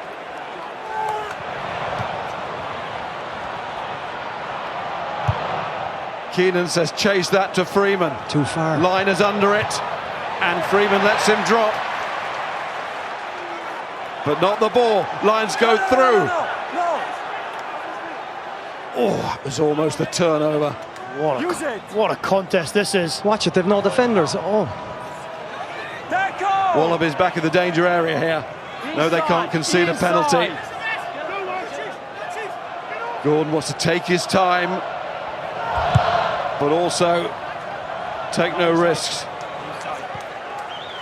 Keenan says chase that to Freeman. Too far. Liner's under it, and Freeman lets him drop. But not the ball. Lions go through. Oh, it was almost a turnover. What a contest this is. Watch it, they've no defenders. Oh. Wallabies back in the danger area here. No, they can't concede a penalty. Gordon wants to take his time, but also take no risks.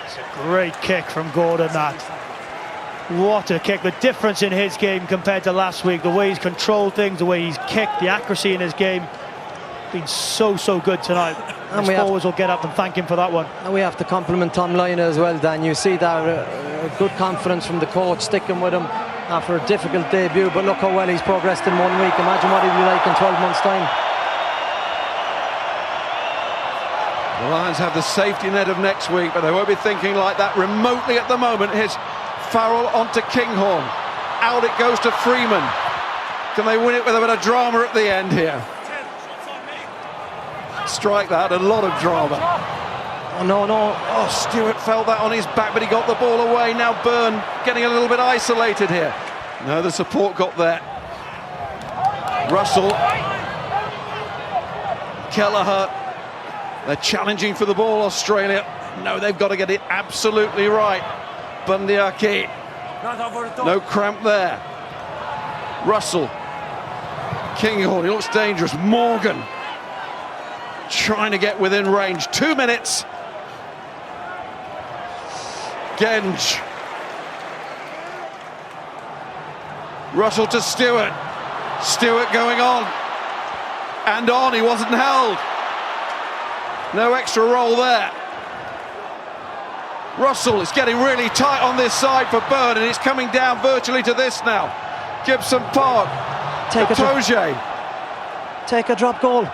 It's a great kick from Gordon, that. What a kick. The difference in his game compared to last week, the way he's controlled things, the way he's kicked, the accuracy in his game, been so good tonight. And his forwards will get up and thank him for that one. And we have to compliment Tom Lynagh as well, Dan. You see that good confidence from the coach, sticking with him after a difficult debut, but look how well he's progressed in 1 week. Imagine what he'll be like in 12 months' time. The Lions have the safety net of next week, but they won't be thinking like that remotely at the moment. Here's Farrell onto Kinghorn. Out it goes to Freeman. Can they win it with a bit of drama at the end here? Strike that, a lot of drama. Oh, no. Oh, Stewart felt that on his back, but he got the ball away. Now Byrne getting a little bit isolated here. No, the support got there. Russell. Kelleher. They're challenging for the ball, Australia. No, they've got to get it absolutely right. Bundyaki. No cramp there. Russell. Kinghorn, he looks dangerous. Morgan. Trying to get within range. 2 minutes. Genge. Russell to Stewart. Stewart going on. And on, he wasn't held. No extra roll there. Russell is getting really tight on this side for Byrne, and it's coming down virtually to this now. Gibson Park. Take a drop goal.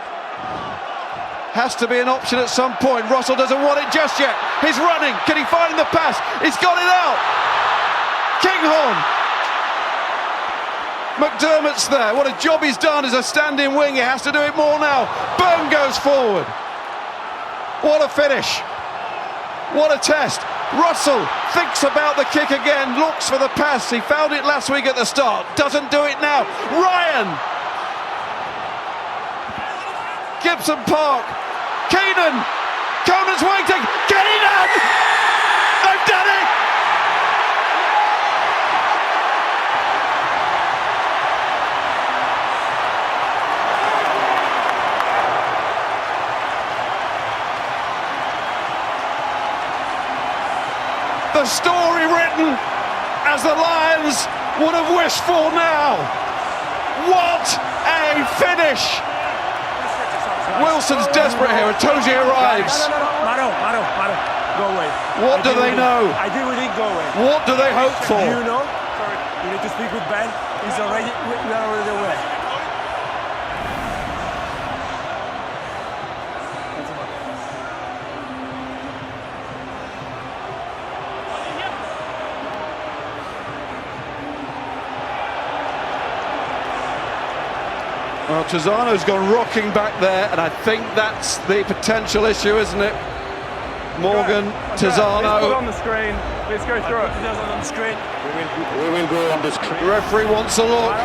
Has to be an option at some point. Russell doesn't want it just yet. He's running. Can he find the pass? He's got it out. Kinghorn. McDermott's there. What a job he's done as a standing wing. He has to do it more now. Byrne goes forward. What a finish. What a test. Russell thinks about the kick again, looks for the pass. He found it last week at the start. Doesn't do it now. Ryan. Gibson Park. Keenan. Conan's waiting. Keenan! They've done it! The story written as the Lions would have wished for now. What a finish! Wilson's desperate here, and Toji arrives. Maro, go away. What do they know? I think we didn't go away. What do they hope for? Do you know? Sorry. You need to speak with Ben. He's already, we are already away. Well, Tizano's gone rocking back there, and I think that's the potential issue, isn't it? Morgan, Tizano. Please put on the screen. Let's go through it. On the screen. We will go on the screen. The referee wants a look.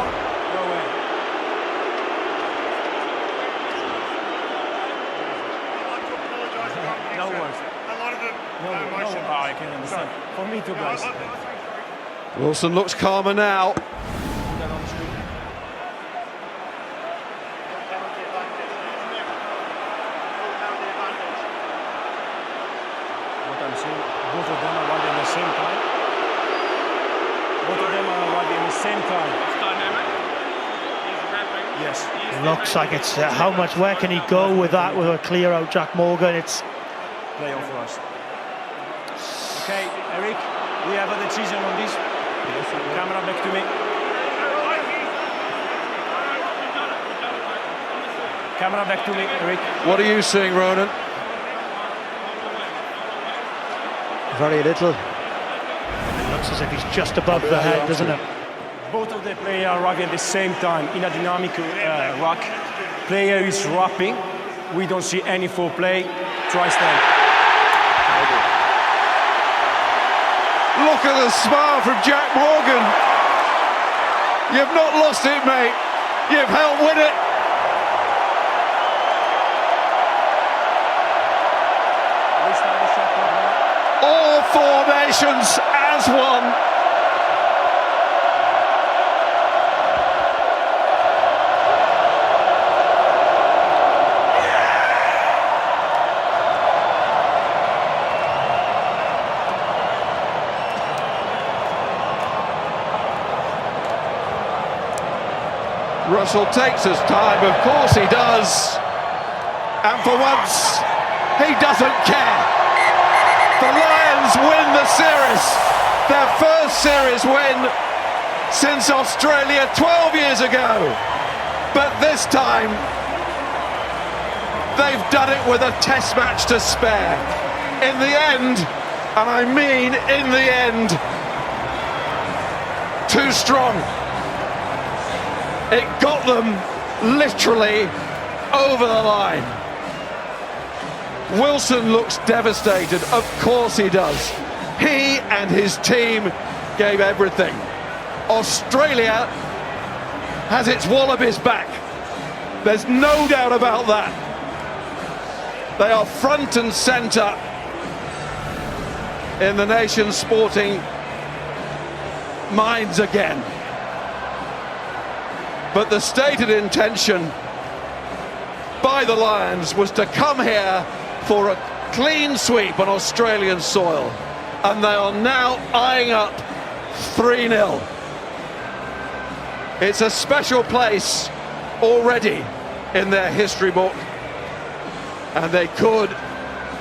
No worries. I can understand. For me too, guys. Wilson looks calmer now. see both of them arriving at the same time. Both of them are arriving at the same time. Yes. Looks like it's where can he go with that, with a clear out Jack Morgan? It's Play on for us. Okay, Eric, we have a decision on this. Camera back to me. Camera back to me, Eric. What are you seeing, Ronan? Very little. looks as if he's just above the head, doesn't it? Both of the players are rugging at the same time in a dynamic ruck. Player is wrapping. We don't see any full play. Try stand. Look at the smile from Jack Morgan. You've not lost it, mate. You've helped win it. All formations as one. Russell takes his time, of course he does. And for once, he doesn't care. The Lions win the series. Their first series win since Australia 12 years ago. But this time, they've done it with a test match to spare. In the end, and I mean in the end, too strong. It got them literally over the line. Wilson looks devastated, of course he does. He and his team gave everything. Australia has its Wallabies back. There's no doubt about that. They are front and centre in the nation's sporting minds again. But the stated intention by the Lions was to come here for a clean sweep on Australian soil, and they are now eyeing up 3-0. It's a special place already in their history book, and they could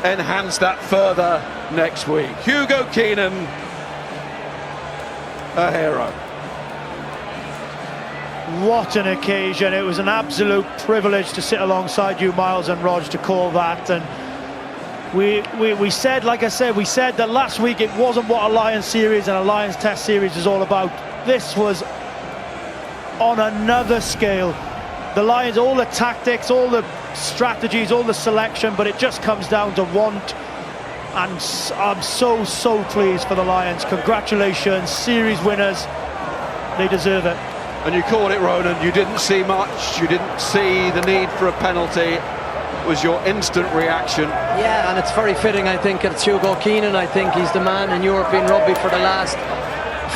enhance that further next week. Hugo Keenan, a hero. What an occasion. It was an absolute privilege to sit alongside you, Miles and Rog, to call that. And we said, like I said, we said that last week it wasn't what a Lions series and a Lions Test series is all about. This was on another scale. The Lions, all the tactics, all the strategies, all the selection, but it just comes down to want. And I'm so pleased for the Lions. Congratulations, series winners. They deserve it. And you called it, Ronan. You didn't see much. You didn't see the need for a penalty. It was your instant reaction. Yeah, and it's very fitting, I think. It's Hugo Keenan. I think he's the man in European rugby for the last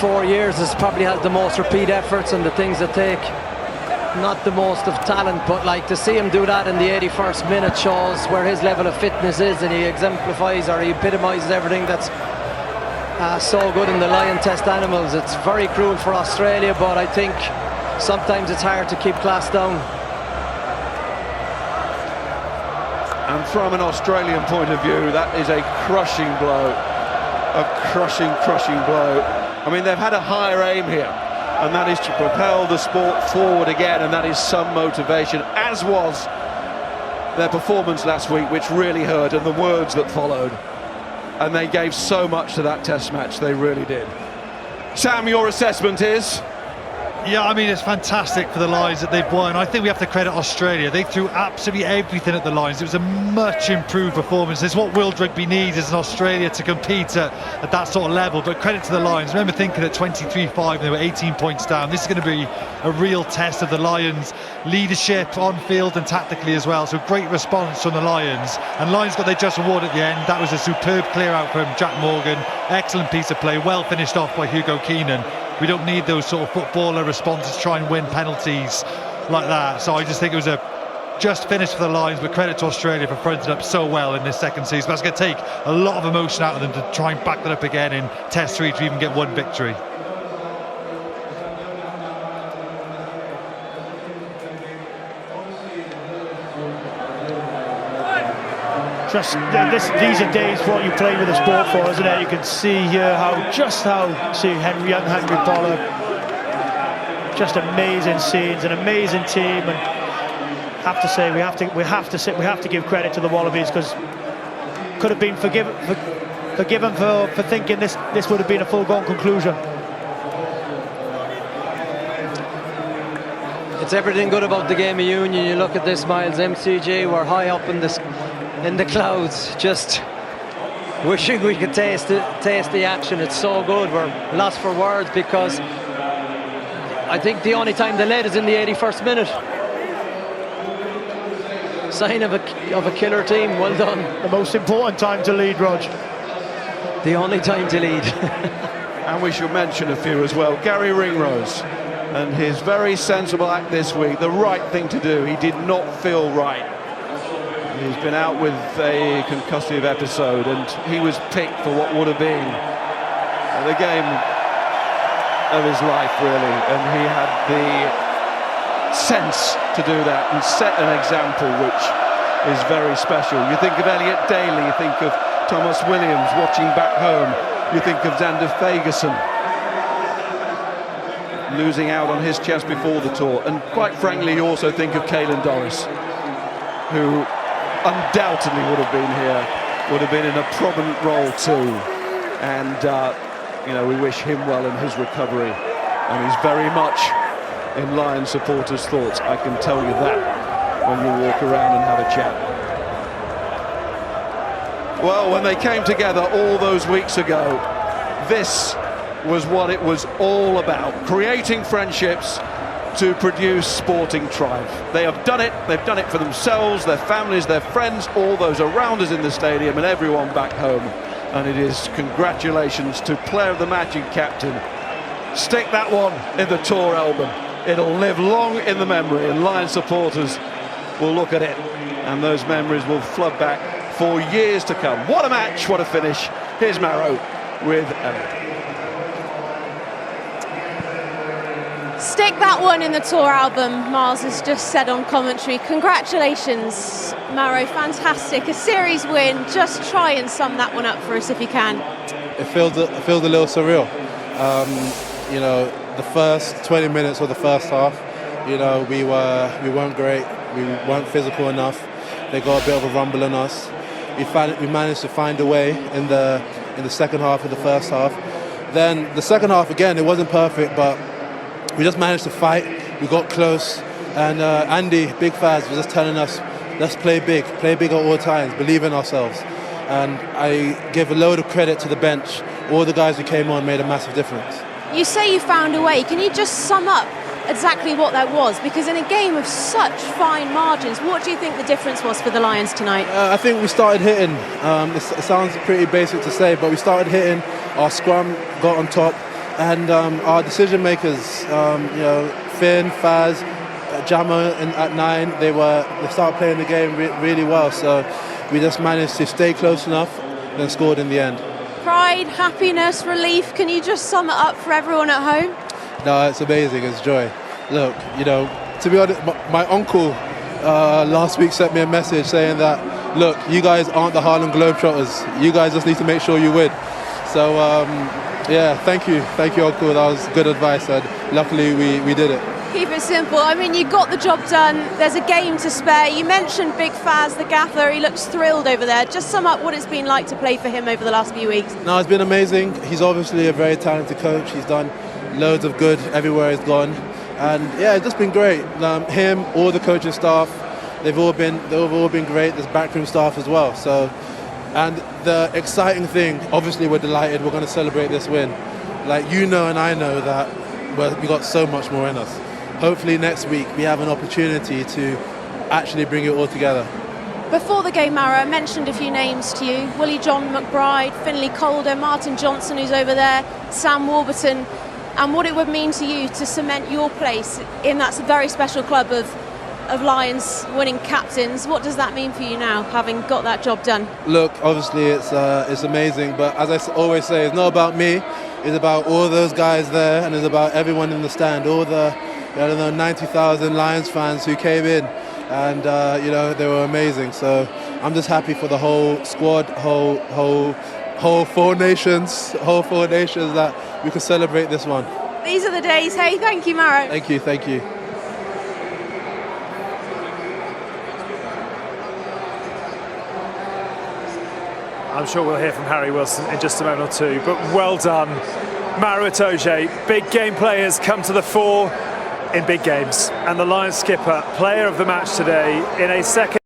4 years. This probably has the most repeat efforts and the things that take not the most of talent, but like to see him do that in the 81st minute shows where his level of fitness is, and he exemplifies or he epitomises everything that's so good in the Lion Test animals. It's very cruel for Australia, but I think sometimes it's hard to keep class down. And from an Australian point of view, that is a crushing blow. A crushing blow. I mean, they've had a higher aim here, and that is to propel the sport forward again, and that is some motivation, as was their performance last week, which really hurt, and the words that followed. And they gave so much to that test match, they really did. Sam, your assessment is? Yeah, I mean, it's fantastic for the Lions that they've won. I think we have to credit Australia. They threw absolutely everything at the Lions. It was a much improved performance. It's what world rugby needs is an Australia to compete at that sort of level. But credit to the Lions. I remember thinking at 23-5, they were 18 points down. This is going to be a real test of the Lions' leadership on field and tactically as well. So great response from the Lions. And Lions got their just reward at the end. That was a superb clear out from Jack Morgan. Excellent piece of play. Well finished off by Hugo Keenan. We don't need those sort of footballer responses to try and win penalties like that. So I just think it was just finished for the Lions, but credit to Australia for fronting up so well in this second season. But it's going to take a lot of emotion out of them to try and back that up again in Test 3 to even get one victory. These are days what you play with the sport for, isn't it? You can see here see young Henry Pollard, just amazing scenes, an amazing team, and have to say we have to give credit to the Wallabies, because could have been forgiven for thinking this would have been a foregone conclusion. It's everything good about the game of union. You look at this, Miles, MCG, we're high up in the clouds, just wishing we could taste the action. It's so good. We're lost for words, because I think the only time they led is in the 81st minute. Sign of a killer team. Well done. The most important time to lead, Rog. The only time to lead. And we should mention a few as well. Gary Ringrose and his very sensible act this week. The right thing to do. He did not feel right. He's been out with a concussive episode, and he was picked for what would have been the game of his life, really, and he had the sense to do that and set an example which is very special. You think of Elliot Daly, you think of Thomas Williams watching back home, you think of Xander Fagerson losing out on his chance before the tour, and quite frankly you also think of Caelan Doris, who undoubtedly would have been here, would have been in a prominent role too, and you know, we wish him well in his recovery, and he's very much in Lions supporters' thoughts, I can tell you that, when you walk around and have a chat. Well, when they came together all those weeks ago, this was what it was all about, creating friendships to produce sporting triumph. They have done it. They've done it for themselves, their families, their friends, all those around us in the stadium, and everyone back home. And it is congratulations to player of the match and captain. Stick that one in the tour album. It'll live long in the memory, and Lions supporters will look at it, and those memories will flood back for years to come. What a match, what a finish. Here's Maro with Emma. Stick that one in the tour album, Miles has just said on commentary. Congratulations, Maro, fantastic. A series win. Just try and sum that one up for us if you can. It feels a little surreal. You know, the first 20 minutes of the first half, you know, we weren't great. We weren't physical enough. They got a bit of a rumble on us. We managed to find a way in the second half of the first half. Then the second half, again, it wasn't perfect, but we just managed to fight. We got close, and Andy, Big Faz, was just telling us, let's play big at all times, believe in ourselves. And I give a load of credit to the bench. All the guys who came on made a massive difference. You say you found a way. Can you just sum up exactly what that was? Because in a game of such fine margins, what do you think the difference was for the Lions tonight? I think we started hitting. It sounds pretty basic to say, but we started hitting. Our scrum got on top. And our decision makers, you know, Finn, Faz, Jamo at 9, they started playing the game really well. So we just managed to stay close enough and scored in the end. Pride, happiness, relief. Can you just sum it up for everyone at home? No, it's amazing. It's joy. Look, you know, to be honest, my uncle last week sent me a message saying that, look, you guys aren't the Harlem Globetrotters. You guys just need to make sure you win. So. Yeah, thank you, Uncle. That was good advice, and luckily we did it. Keep it simple. I mean, you got the job done. There's a game to spare. You mentioned Big Faz, the gaffer. He looks thrilled over there. Just sum up what it's been like to play for him over the last few weeks. No, it's been amazing. He's obviously a very talented coach. He's done loads of good everywhere he's gone, and yeah, it's just been great. Him, all the coaching staff, they've all been great. There's backroom staff as well. So. And the exciting thing, obviously we're delighted, we're going to celebrate this win. Like, you know and I know that we got so much more in us. Hopefully next week we have an opportunity to actually bring it all together. Before the game, Mara, I mentioned a few names to you. Willie John McBride, Finlay Calder, Martin Johnson, who's over there, Sam Warburton, and what it would mean to you to cement your place in that very special club of of Lions winning captains. What does that mean for you now, having got that job done? Look, obviously it's amazing, but as I always say, it's not about me. It's about all those guys there, and it's about everyone in the stand, all the 90,000 Lions fans who came in, and they were amazing. So I'm just happy for the whole squad, whole four nations that we could celebrate this one. These are the days. Hey, thank you, Maro. Thank you. I'm sure we'll hear from Harry Wilson in just a moment or two, but well done, Maro Itoje. Big game players come to the fore in big games, and the Lions skipper, player of the match today, in a second